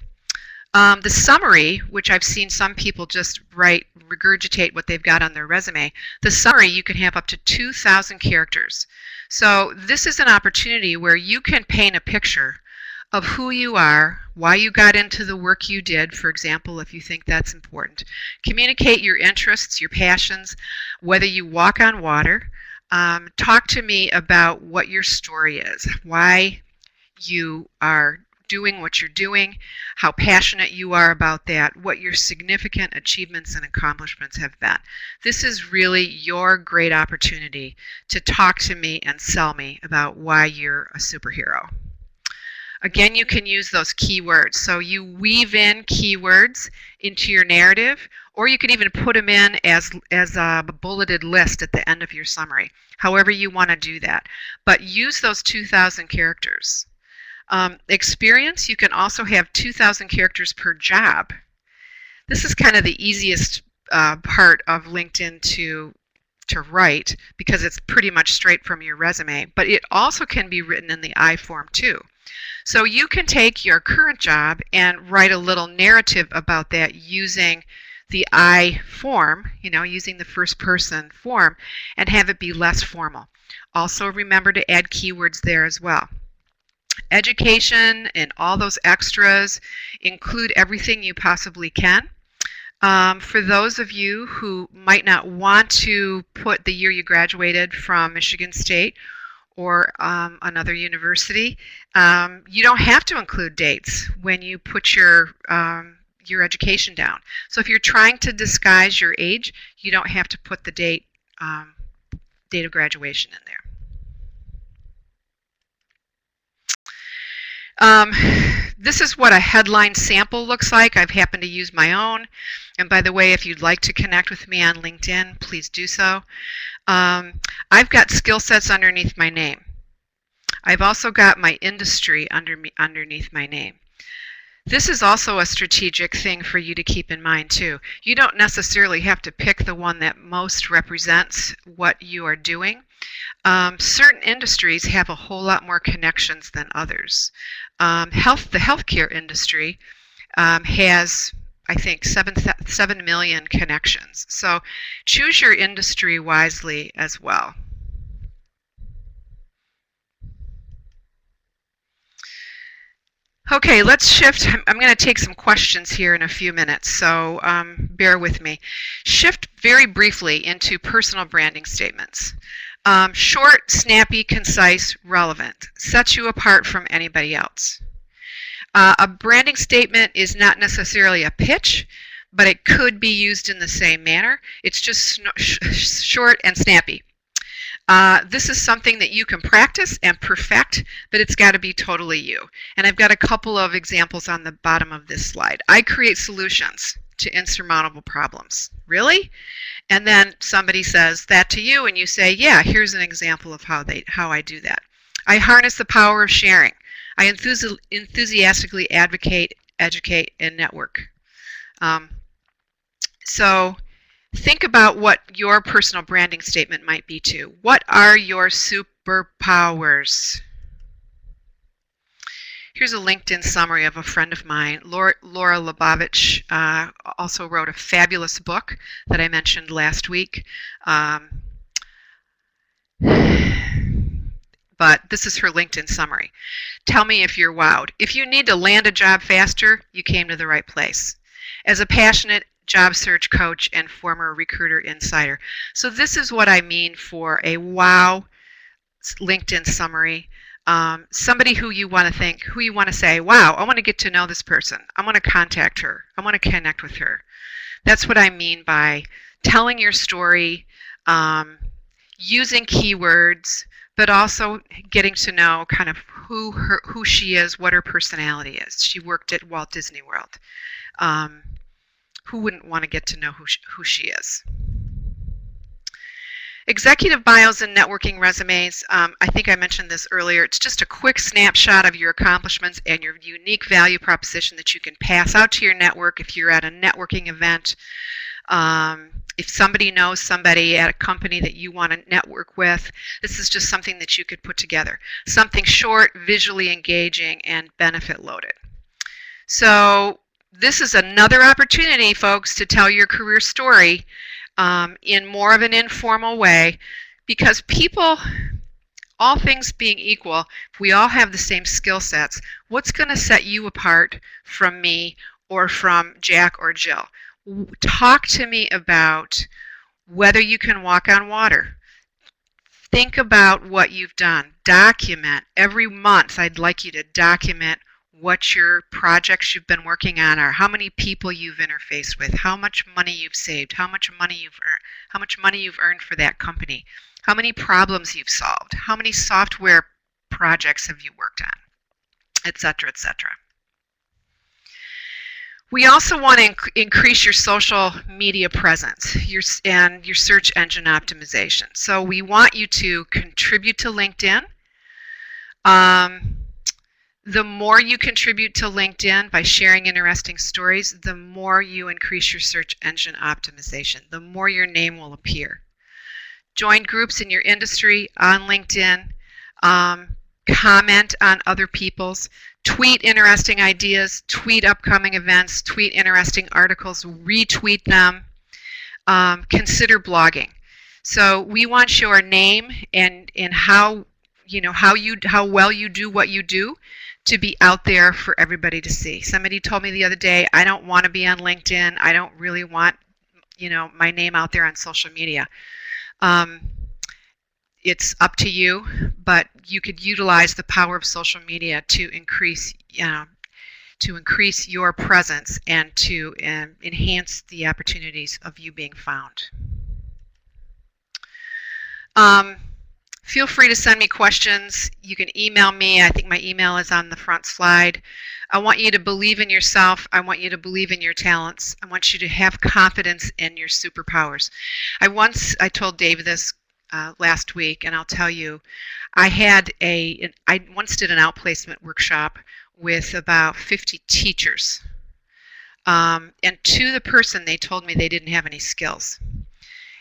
The summary, which I've seen some people just regurgitate what they've got on their resume, the summary you can have up to 2,000 characters. So this is an opportunity where you can paint a picture of who you are, why you got into the work you did, for example, if you think that's important. Communicate your interests, your passions, whether you walk on water. Talk to me about what your story is, why you are doing what you're doing, how passionate you are about that, what your significant achievements and accomplishments have been. This is really your great opportunity to talk to me and sell me about why you're a superhero. Again, you can use those keywords. So you weave in keywords into your narrative, or you can even put them in as a bulleted list at the end of your summary, however you want to do that. But use those 2,000 characters. Experience, you can also have 2,000 characters per job. This is kind of the easiest part of LinkedIn to write, because it's pretty much straight from your resume, but it also can be written in the I form too. So you can take your current job and write a little narrative about that using the I form, using the first person form, and have it be less formal. Also remember to add keywords there as well. Education and all those extras, include everything you possibly can. For those of you who might not want to put the year you graduated from Michigan State or another university, you don't have to include dates when you put your education down. So if you're trying to disguise your age, you don't have to put the date of graduation in there. This is what a headline sample looks like. I've happened to use my own. And by the way, if you'd like to connect with me on LinkedIn, please do so. I've got skill sets underneath my name. I've also got my industry underneath my name. This is also a strategic thing for you to keep in mind too. You don't necessarily have to pick the one that most represents what you are doing. Certain industries have a whole lot more connections than others. The healthcare industry has I think, 7 million connections. So choose your industry wisely as well. Okay, let's shift. I'm going to take some questions here in a few minutes, so bear with me. Shift very briefly into personal branding statements. Short, snappy, concise, relevant. Sets you apart from anybody else. A branding statement is not necessarily a pitch, but it could be used in the same manner. It's just short and snappy. This is something that you can practice and perfect, but it's got to be totally you. And I've got a couple of examples on the bottom of this slide. I create solutions to insurmountable problems. Really? And then somebody says that to you, and you say, yeah, here's an example of how I do that. I harness the power of sharing. I enthusiastically advocate, educate, and network. So think about what your personal branding statement might be too. What are your superpowers? Here's a LinkedIn summary of a friend of mine. Laura Lebovich also wrote a fabulous book that I mentioned last week. But this is her LinkedIn summary. Tell me if you're wowed. If you need to land a job faster, you came to the right place. As a passionate job search coach and former recruiter insider. So this is what I mean for a wow LinkedIn summary. Somebody who you want to say, wow, I want to get to know this person. I want to contact her. I want to connect with her. That's what I mean by telling your story, using keywords, but also getting to know kind of who she is, what her personality is. She worked at Walt Disney World. Who wouldn't want to get to know who she is? Executive bios and networking resumes, I think I mentioned this earlier. It's just a quick snapshot of your accomplishments and your unique value proposition that you can pass out to your network if you're at a networking event. If somebody knows somebody at a company that you want to network with, this is just something that you could put together. Something short, visually engaging, and benefit loaded. So this is another opportunity, folks, to tell your career story in more of an informal way, because people, all things being equal, if we all have the same skill sets, what's going to set you apart from me or from Jack or Jill? Talk to me about whether you can walk on water. Think about what you've done. Document. Every month, I'd like you to document what your projects you've been working on are, how many people you've interfaced with, how much money you've saved, how much money you've earned for that company, how many problems you've solved, how many software projects have you worked on, etc., etc. We also want to increase your social media presence and your search engine optimization. So we want you to contribute to LinkedIn. The more you contribute to LinkedIn by sharing interesting stories, the more you increase your search engine optimization, the more your name will appear. Join groups in your industry on LinkedIn. Comment on other people's. Tweet interesting ideas, tweet upcoming events, tweet interesting articles, retweet them. Consider blogging. So we want your name and how well you do what you do to be out there for everybody to see. Somebody told me the other day, I don't want to be on LinkedIn. I don't really want, my name out there on social media. It's up to you, but you could utilize the power of social media to increase your presence and to enhance the opportunities of you being found. Feel free to send me questions. You can email me. I think my email is on the front slide. I want you to believe in yourself. I want you to believe in your talents. I want you to have confidence in your superpowers. I told Dave this last week, and I'll tell you, I once did an outplacement workshop with about 50 teachers. And to the person, they told me they didn't have any skills.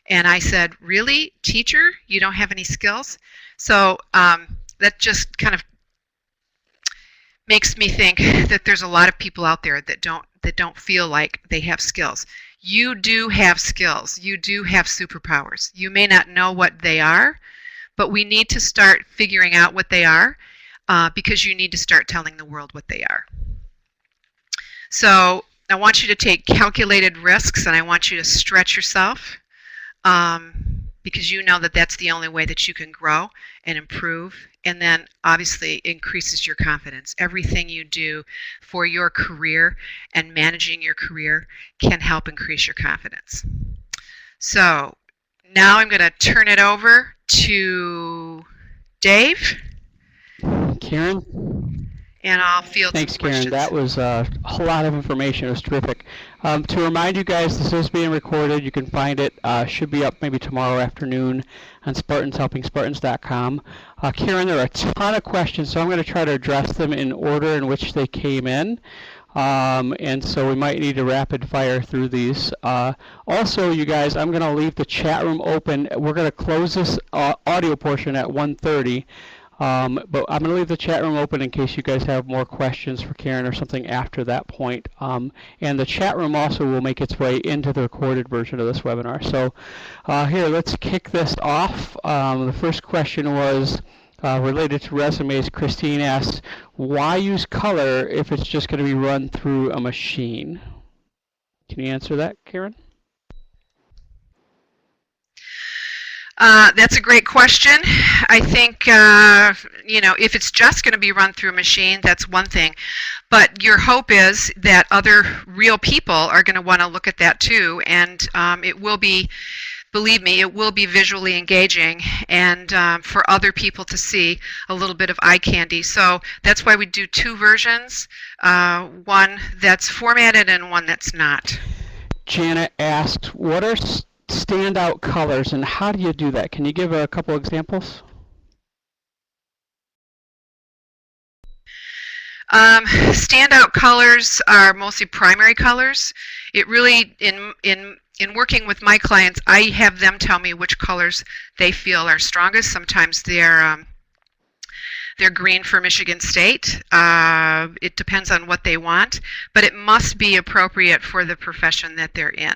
And I said, really, teacher, you don't have any skills? So that just kind of makes me think that there's a lot of people out there that don't don't feel like they have skills. You do have skills. You do have superpowers. You may not know what they are, but we need to start figuring out what they are because you need to start telling the world what they are. So I want you to take calculated risks, and I want you to stretch yourself because you know that that's the only way that you can grow and improve, and then obviously increases your confidence. Everything you do for your career and managing your career can help increase your confidence. So now I'm going to turn it over to Dave. Karen? And I'll field Thanks, some Karen. questions. That was a whole lot of information. It was terrific. To remind you guys, this is being recorded. You can find it. Should be up maybe tomorrow afternoon on SpartansHelpingSpartans.com. Karen, there are a ton of questions, so I'm going to try to address them in order in which they came in. And so we might need to rapid fire through these. Also, you guys, I'm going to leave the chat room open. We're going to close this audio portion at 1:30. But I'm going to leave the chat room open in case you guys have more questions for Karen or something after that point. And the chat room also will make its way into the recorded version of this webinar. So here, let's kick this off. The first question was related to resumes. Christine asks, why use color if it's just going to be run through a machine? Can you answer that, Karen? That's a great question. I think, if it's just going to be run through a machine, that's one thing. But your hope is that other real people are going to want to look at that too. And it will be, believe me, it will be visually engaging and for other people to see a little bit of eye candy. So that's why we do two versions, one that's formatted and one that's not. Janet asked, what are standout colors, and how do you do that? Can you give a couple examples? Standout colors are mostly primary colors. It really, in working with my clients, I have them tell me which colors they feel are strongest. Sometimes they're green for Michigan State. It depends on what they want, but it must be appropriate for the profession that they're in.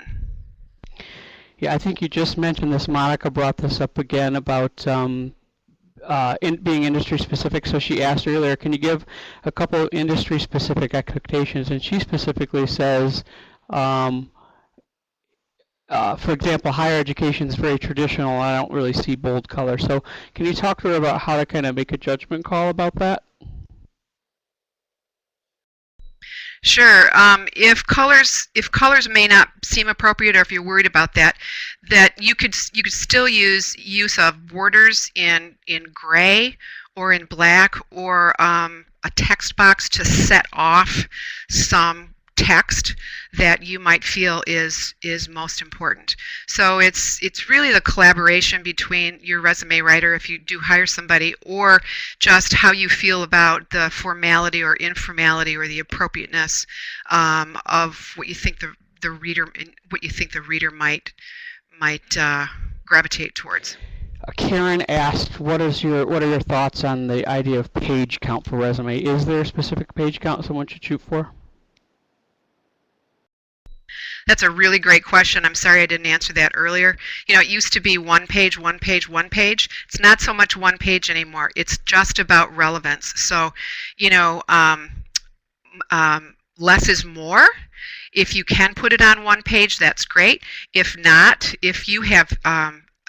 Yeah, I think you just mentioned this. Monica brought this up again about being industry specific. So she asked earlier, can you give a couple industry specific expectations? And she specifically says, for example, higher education is very traditional. I don't really see bold color. So can you talk to her about how to kind of make a judgment call about that? Sure. If colors may not seem appropriate, or if you're worried about that you could still use of borders in gray or in black, or a text box to set off some text that you might feel is most important. So it's really the collaboration between your resume writer, if you do hire somebody, or just how you feel about the formality or informality or the appropriateness of what you think the reader might gravitate towards. Karen asked, what are your thoughts on the idea of page count for resume? Is there a specific page count someone should shoot for? That's a really great question. I'm sorry I didn't answer that earlier. It used to be one page, one page, one page. It's not so much one page anymore. It's just about relevance. So, less is more. If you can put it on one page, that's great. If not, if you have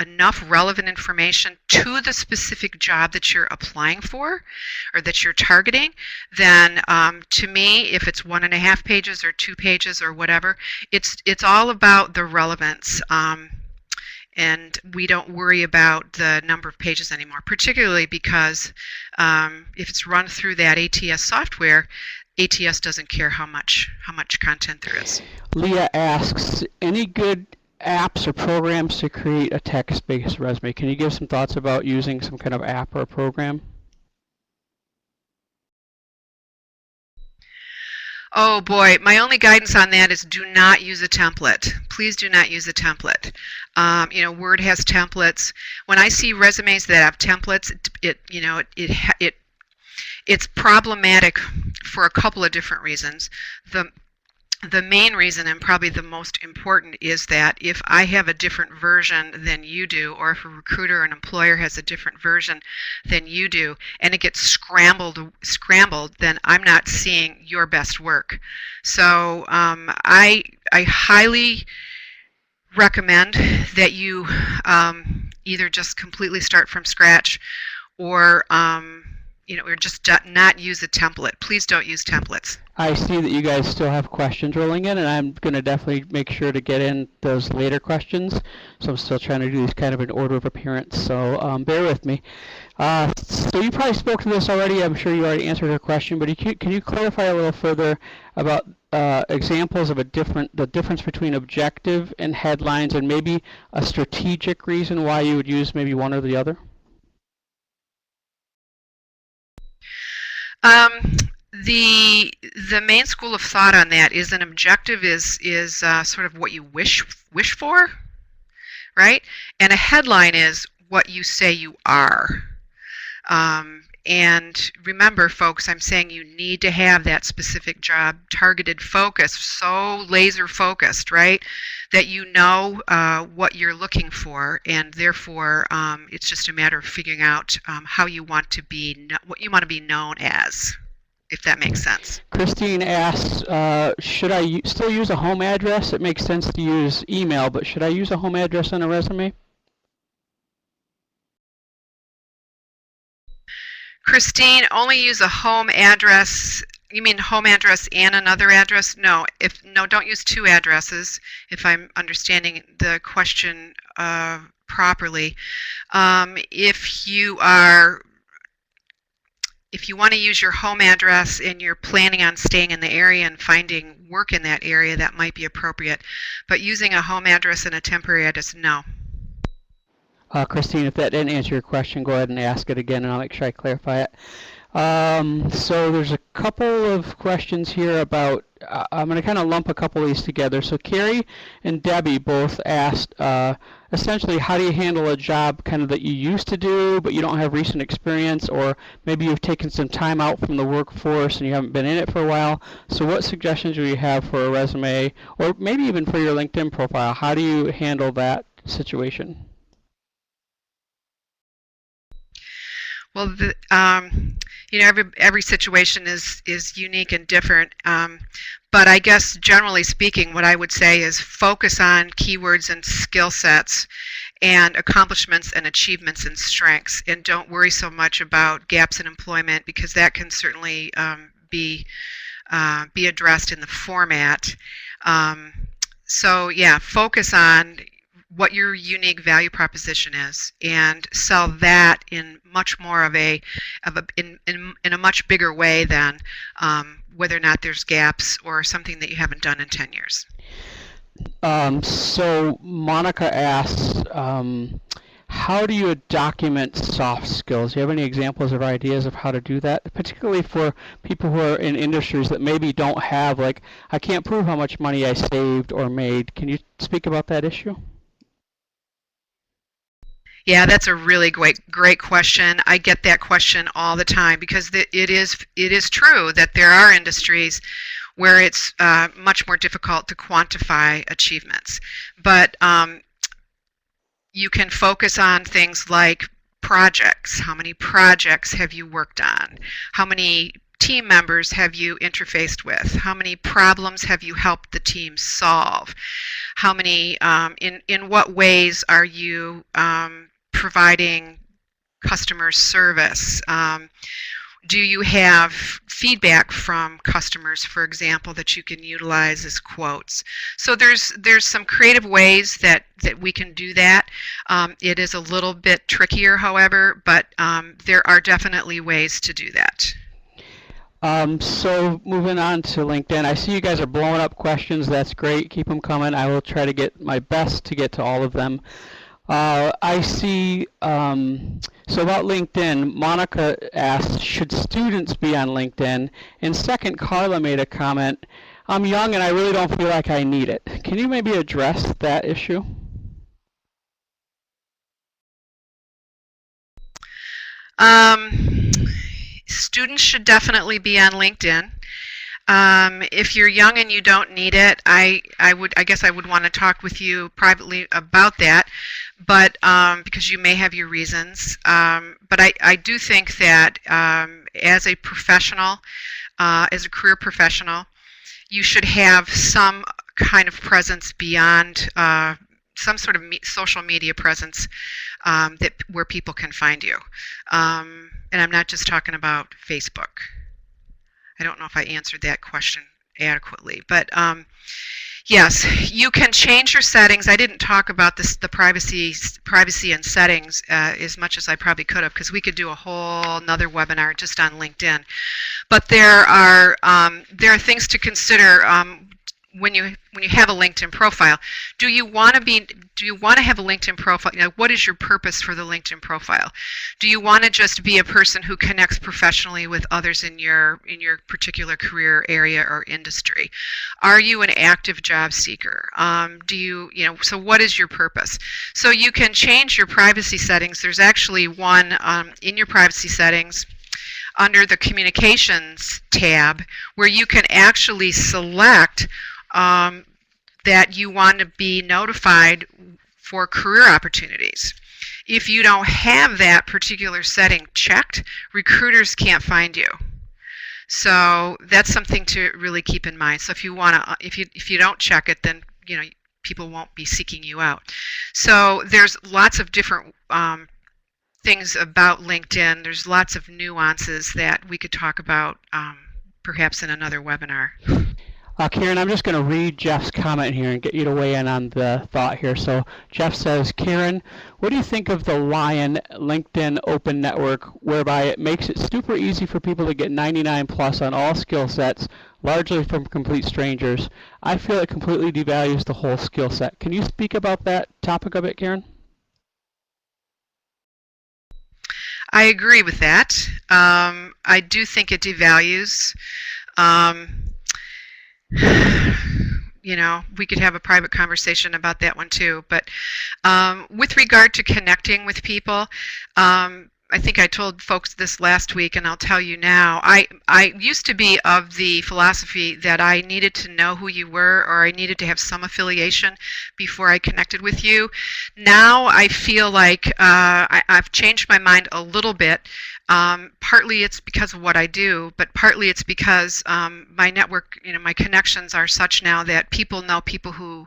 enough relevant information to the specific job that you're applying for or that you're targeting, then to me, if it's 1.5 pages or 2 pages or whatever, it's all about the relevance. And we don't worry about the number of pages anymore, particularly because if it's run through that ATS software, ATS doesn't care how much content there is. Leah asks, any good apps or programs to create a text-based resume? Can you give some thoughts about using some kind of app or a program? Oh boy, my only guidance on that is do not use a template. Please do not use a template. Word has templates. When I see resumes that have templates, it's problematic for a couple of different reasons. the main reason, and probably the most important, is that if I have a different version than you do, or if a recruiter or an employer has a different version than you do, and it gets scrambled, then I'm not seeing your best work. So I highly recommend that you either just completely start from scratch, or or just not use a template. Please don't use templates. I see that you guys still have questions rolling in, and I'm going to definitely make sure to get in those later questions. So I'm still trying to do these kind of in order of appearance, so bear with me. So you probably spoke to this already. I'm sure you already answered her question, but can you clarify a little further about examples of the difference between objective and headlines, and maybe a strategic reason why you would use maybe one or the other? The main school of thought on that is an objective is sort of what you wish for, right? And a headline is what you say you are. And remember, folks, I'm saying you need to have that specific job targeted focus, so laser focused, right? That you know what you're looking for, and therefore it's just a matter of figuring out how you want to be, what you want to be known as, if that makes sense. Christine asks, should I still use a home address? It makes sense to use email, but should I use a home address on a resume? Christine, only use a home address. You mean home address and another address? No, don't use two addresses, if I'm understanding the question properly. If you want to use your home address and you're planning on staying in the area and finding work in that area, that might be appropriate. But using a home address and a temporary address, no. Christine, if that didn't answer your question, go ahead and ask it again, and I'll make sure I clarify it. So there's a couple of questions here about, I'm going to kind of lump a couple of these together. So Carrie and Debbie both asked, essentially, how do you handle a job kind of that you used to do, but you don't have recent experience, or maybe you've taken some time out from the workforce and you haven't been in it for a while. So what suggestions do you have for a resume, or maybe even for your LinkedIn profile? How do you handle that situation? Well, every situation is unique and different. But I guess generally speaking, what I would say is focus on keywords and skill sets and accomplishments and achievements and strengths, and don't worry so much about gaps in employment, because that can certainly be addressed in the format. So yeah, focus on what your unique value proposition is, and sell that in much more of in a much bigger way than whether or not there's gaps or something that you haven't done in 10 years. So Monica asks, how do you document soft skills? Do you have any examples or ideas of how to do that, particularly for people who are in industries that maybe don't have, like, I can't prove how much money I saved or made? Can you speak about that issue? Yeah, that's a really great question. I get that question all the time, because it is true that there are industries where it's much more difficult to quantify achievements. But you can focus on things like projects. How many projects have you worked on? How many team members have you interfaced with? How many problems have you helped the team solve? How many, in what ways are you providing customer service? Do you have feedback from customers, for example, that you can utilize as quotes? So there's some creative ways that we can do that. It is a little bit trickier, however, but there are definitely ways to do that. So moving on to LinkedIn, I see you guys are blowing up questions. That's great. Keep them coming. I will try to get my best to get to all of them. I see, so about LinkedIn, Monica asked, should students be on LinkedIn? And second, Carla made a comment, I'm young and I really don't feel like I need it. Can you maybe address that issue? Students should definitely be on LinkedIn. If you're young and you don't need it, I guess I would want to talk with you privately about that, but because you may have your reasons. But I do think that as a professional, as a career professional, you should have some kind of presence beyond some sort of social media presence where people can find you. And I'm not just talking about Facebook. I don't know if I answered that question adequately, but yes, you can change your settings. I didn't talk about the privacy and settings as much as I probably could have, because we could do a whole another webinar just on LinkedIn. But there are things to consider when you have a LinkedIn profile. Do you want to have a LinkedIn profile? What is your purpose for the LinkedIn profile? Do you want to just be a person who connects professionally with others in your particular career area or industry? Are you an active job seeker? So what is your purpose? So you can change your privacy settings. There's actually one in your privacy settings under the communications tab where you can actually select that you want to be notified for career opportunities. If you don't have that particular setting checked, recruiters can't find you. So that's something to really keep in mind. So if you want to, if you don't check it, then people won't be seeking you out. So there's lots of different things about LinkedIn. There's lots of nuances that we could talk about perhaps in another webinar. Karen, I'm just going to read Jeff's comment here and get you to weigh in on the thought here. So Jeff says, Karen, what do you think of the Lion LinkedIn Open Network, whereby it makes it super easy for people to get 99 plus on all skill sets, largely from complete strangers? I feel it completely devalues the whole skill set. Can you speak about that topic a bit, Karen? I agree with that. I do think it devalues. We could have a private conversation about that one too. But with regard to connecting with people, I think I told folks this last week, and I'll tell you now. I used to be of the philosophy that I needed to know who you were, or I needed to have some affiliation before I connected with you. Now I feel like I've changed my mind a little bit. Partly it's because of what I do, but partly it's because my network, my connections are such now that people know people who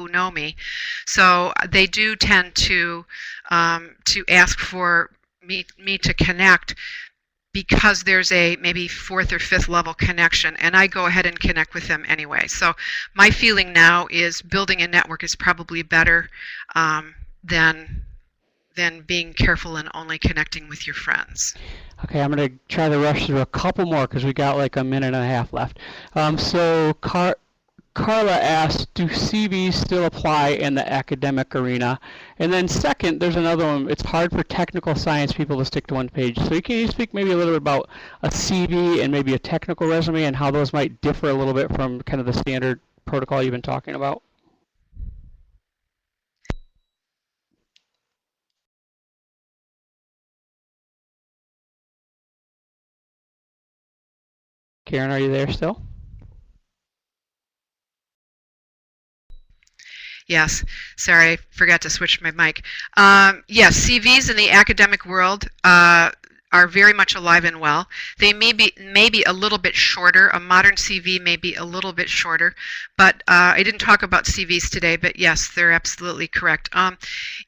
know me. So they do tend to ask for me to connect because there's a maybe 4th or 5th level connection, and I go ahead and connect with them anyway. So my feeling now is building a network is probably better than being careful and only connecting with your friends. Okay, I'm going to try to rush through a couple more because we got like a minute and a half left. So Carla asked, do CVs still apply in the academic arena? And then second, there's another one. It's hard for technical science people to stick to one page. So can you speak maybe a little bit about a CV and maybe a technical resume and how those might differ a little bit from kind of the standard protocol you've been talking about? Karen, are you there still? Yes, sorry, I forgot to switch my mic. Yes, CVs in the academic world are very much alive and well. They may be a little bit shorter. A modern CV may be a little bit shorter, but I didn't talk about CVs today, but yes, they're absolutely correct.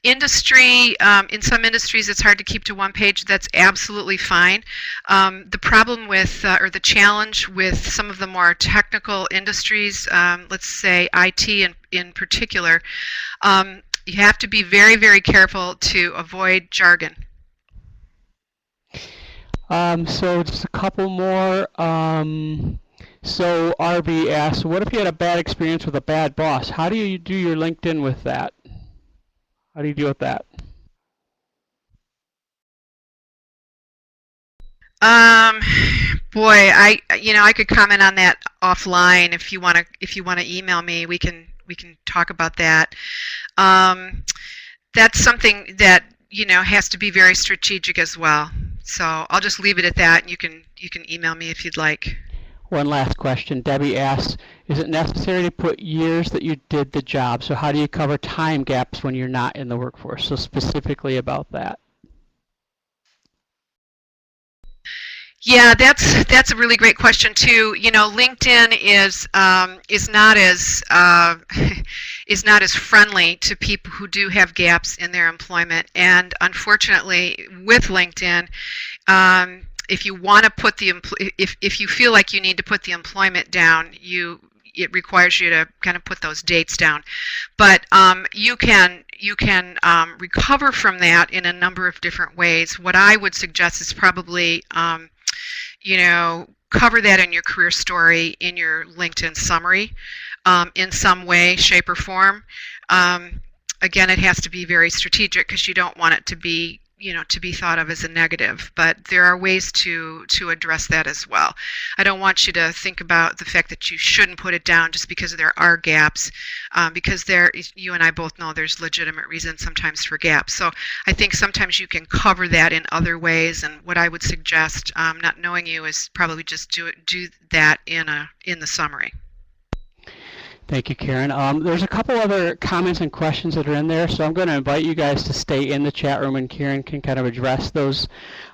Industry, in some industries it's hard to keep to one page. That's absolutely fine. The problem with, or the challenge with some of the more technical industries, let's say IT in particular, you have to be very, very careful to avoid jargon. So just a couple more. So RB asks, what if you had a bad experience with a bad boss? How do you do your LinkedIn with that? How do you deal with that? Boy, I could comment on that offline. If you want to email me, we can talk about that. That's something that has to be very strategic as well. So I'll just leave it at that, and you can email me if you'd like. One last question. Debbie asks, is it necessary to put years that you did the job? So how do you cover time gaps when you're not in the workforce? So specifically about that. Yeah, that's a really great question too. You know, LinkedIn is not as is not as friendly to people who do have gaps in their employment, and unfortunately, with LinkedIn, if you want to put the if you feel like you need to put the employment down, it requires you to kind of put those dates down. But you can recover from that in a number of different ways. What I would suggest is probably you know, cover that in your career story, in your LinkedIn summary, in some way, shape, or form. Again, it has to be very strategic because you don't want it to be, you know, to be thought of as a negative. But there are ways to address that as well. I don't want you to think about the fact that you shouldn't put it down just because there are gaps, because you and I both know there's legitimate reasons sometimes for gaps. So I think sometimes you can cover that in other ways. And what I would suggest, not knowing you, is probably just do that in the summary. Thank you, Karen. There's a couple other comments and questions that are in there, so I'm going to invite you guys to stay in the chat room, and Karen can kind of address those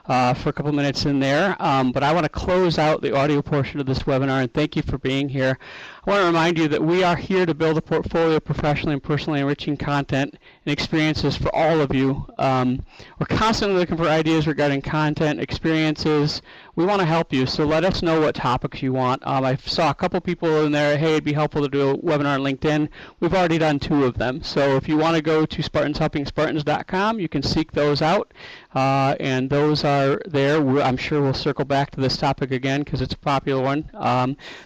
for a couple minutes in there. But I want to close out the audio portion of this webinar, and thank you for being here. I want to remind you that we are here to build a portfolio of professionally and personally enriching content and experiences for all of you. We're constantly looking for ideas regarding content, experiences. We want to help you, so let us know what topics you want. I saw a couple people in there, hey, it'd be helpful to do a webinar on LinkedIn. We've already done 2 of them, so if you want to go to SpartansHelpingSpartans.com, you can seek those out, and those are there. I'm sure we'll circle back to this topic again because it's a popular one.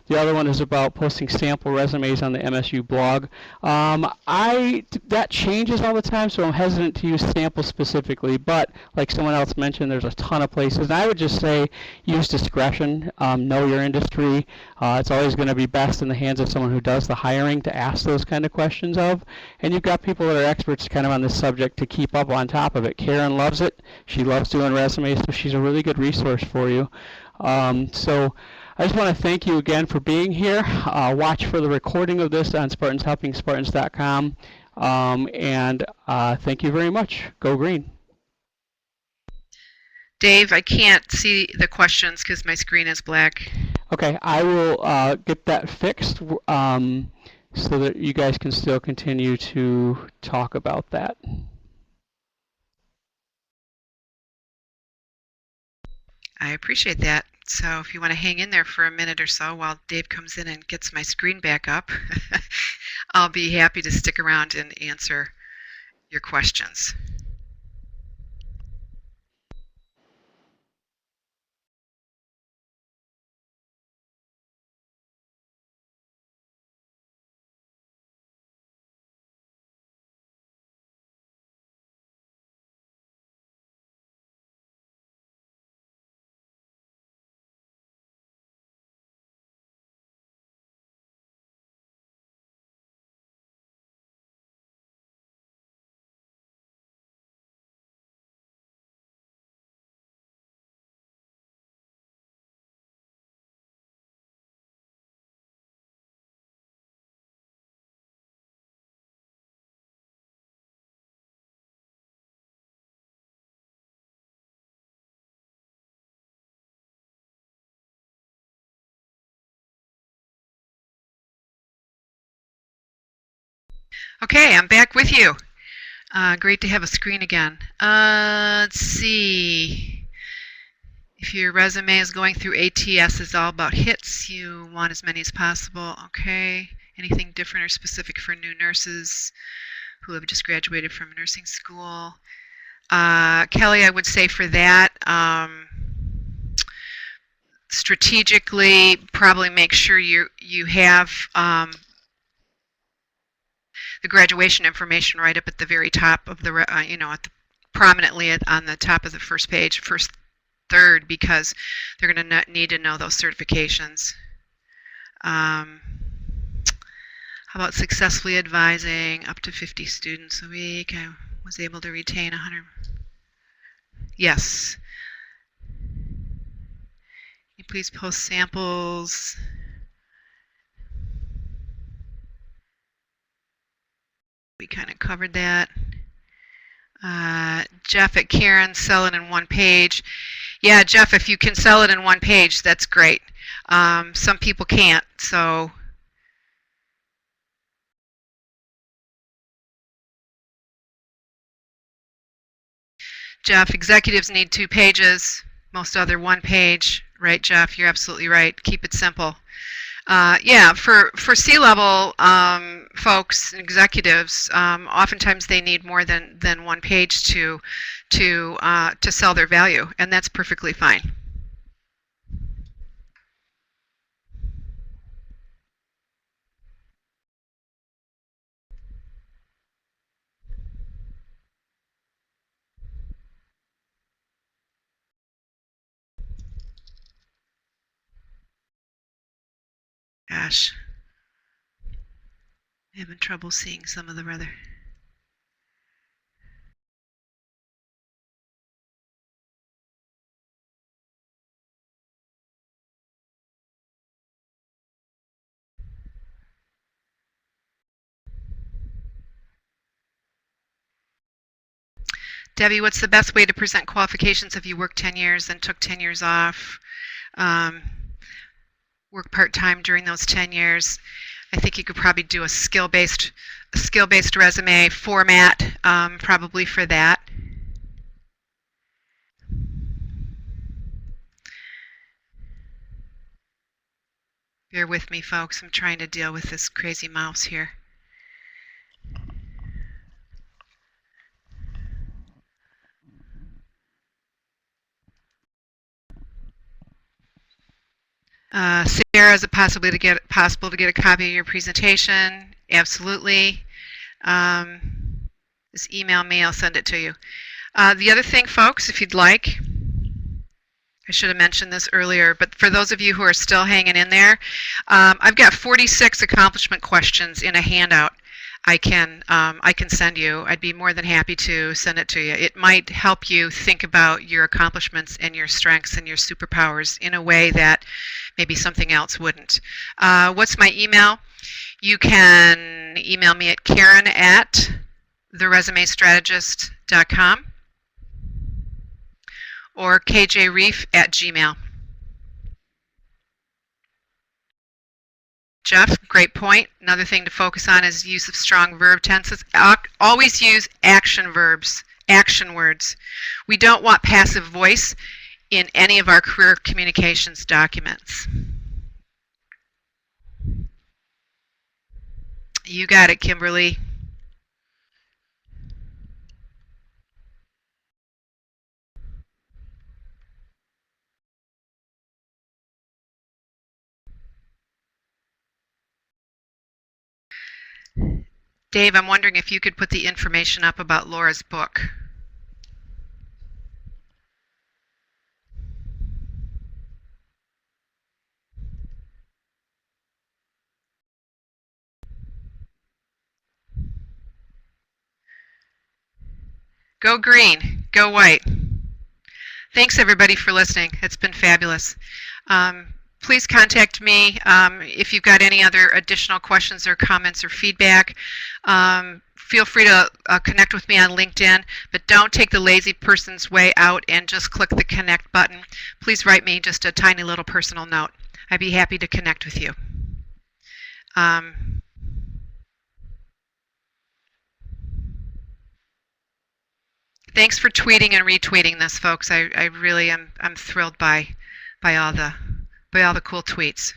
The other one is about posting sample resumes on the MSU blog. That changes all the time, so I'm hesitant to use sample specifically, but like someone else mentioned, there's a ton of places. And I would just say use discretion, know your industry. It's always going to be best in the hands of someone who does the hiring to ask those kind of questions of. And you've got people that are experts kind of on this subject to keep up on top of it. Karen loves it. She loves doing resumes, so she's a really good resource for you. So I just want to thank you again for being here. Watch for the recording of this on SpartansHelpingSpartans.com. And thank you very much. Go Green. Dave, I can't see the questions because my screen is black. Okay, I will get that fixed so that you guys can still continue to talk about that. I appreciate that. So if you want to hang in there for a minute or so while Dave comes in and gets my screen back up, I'll be happy to stick around and answer your questions. Okay, I'm back with you. Great to have a screen again. Let's see. If your resume is going through ATS, it's all about hits. You want as many as possible. Okay. Anything different or specific for new nurses who have just graduated from nursing school? Kelly, I would say for that, strategically, probably make sure you have the graduation information right up at the very top of the, prominently on the top of the first page, first third, because they're going to need to know those certifications. How about successfully advising up to 50 students a week? I was able to retain 100. Yes. Please post samples. We kind of covered that. Jeff at Karen, sell it in one page. Yeah, Jeff, if you can sell it in one page, that's great. Some people can't, so. Jeff, executives need 2 pages, most other 1 page. Right, Jeff, you're absolutely right. Keep it simple. Yeah, for C-level folks and executives, oftentimes they need more than 1 page to sell their value, and that's perfectly fine. Gosh, I'm having trouble seeing some of the other. Debbie, what's the best way to present qualifications if you worked 10 years and took 10 years off? Work part-time during those 10 years. I think you could probably do a skill-based resume format probably for that. Bear with me, folks. I'm trying to deal with this crazy mouse here. Sarah, is it possible to get a copy of your presentation? Absolutely. Just email me, I'll send it to you. The other thing, folks, if you'd like, I should have mentioned this earlier, but for those of you who are still hanging in there, I've got 46 accomplishment questions in a handout I can send you. I'd be more than happy to send it to you. It might help you think about your accomplishments and your strengths and your superpowers in a way that maybe something else wouldn't. What's my email? You can email me at karen@theresumestrategist.com or kjreiff@gmail. Jeff, great point. Another thing to focus on is use of strong verb tenses. Always use action verbs, action words. We don't want passive voice in any of our career communications documents. You got it, Kimberly. Dave, I'm wondering if you could put the information up about Laura's book. Go green, go white. Thanks everybody for listening. It's been fabulous. Please contact me if you've got any other additional questions or comments or feedback. Feel free to connect with me on LinkedIn, but don't take the lazy person's way out and just click the connect button. Please write me just a tiny little personal note. I'd be happy to connect with you. Thanks for tweeting and retweeting this, folks. I really am thrilled by all the cool tweets.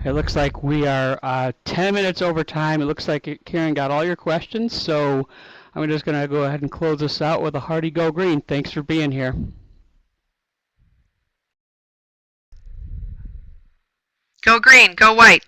It looks like we are 10 minutes over time. It looks like Karen got all your questions, so I'm just going to go ahead and close this out with a hearty go green. Thanks for being here. Go green, go white.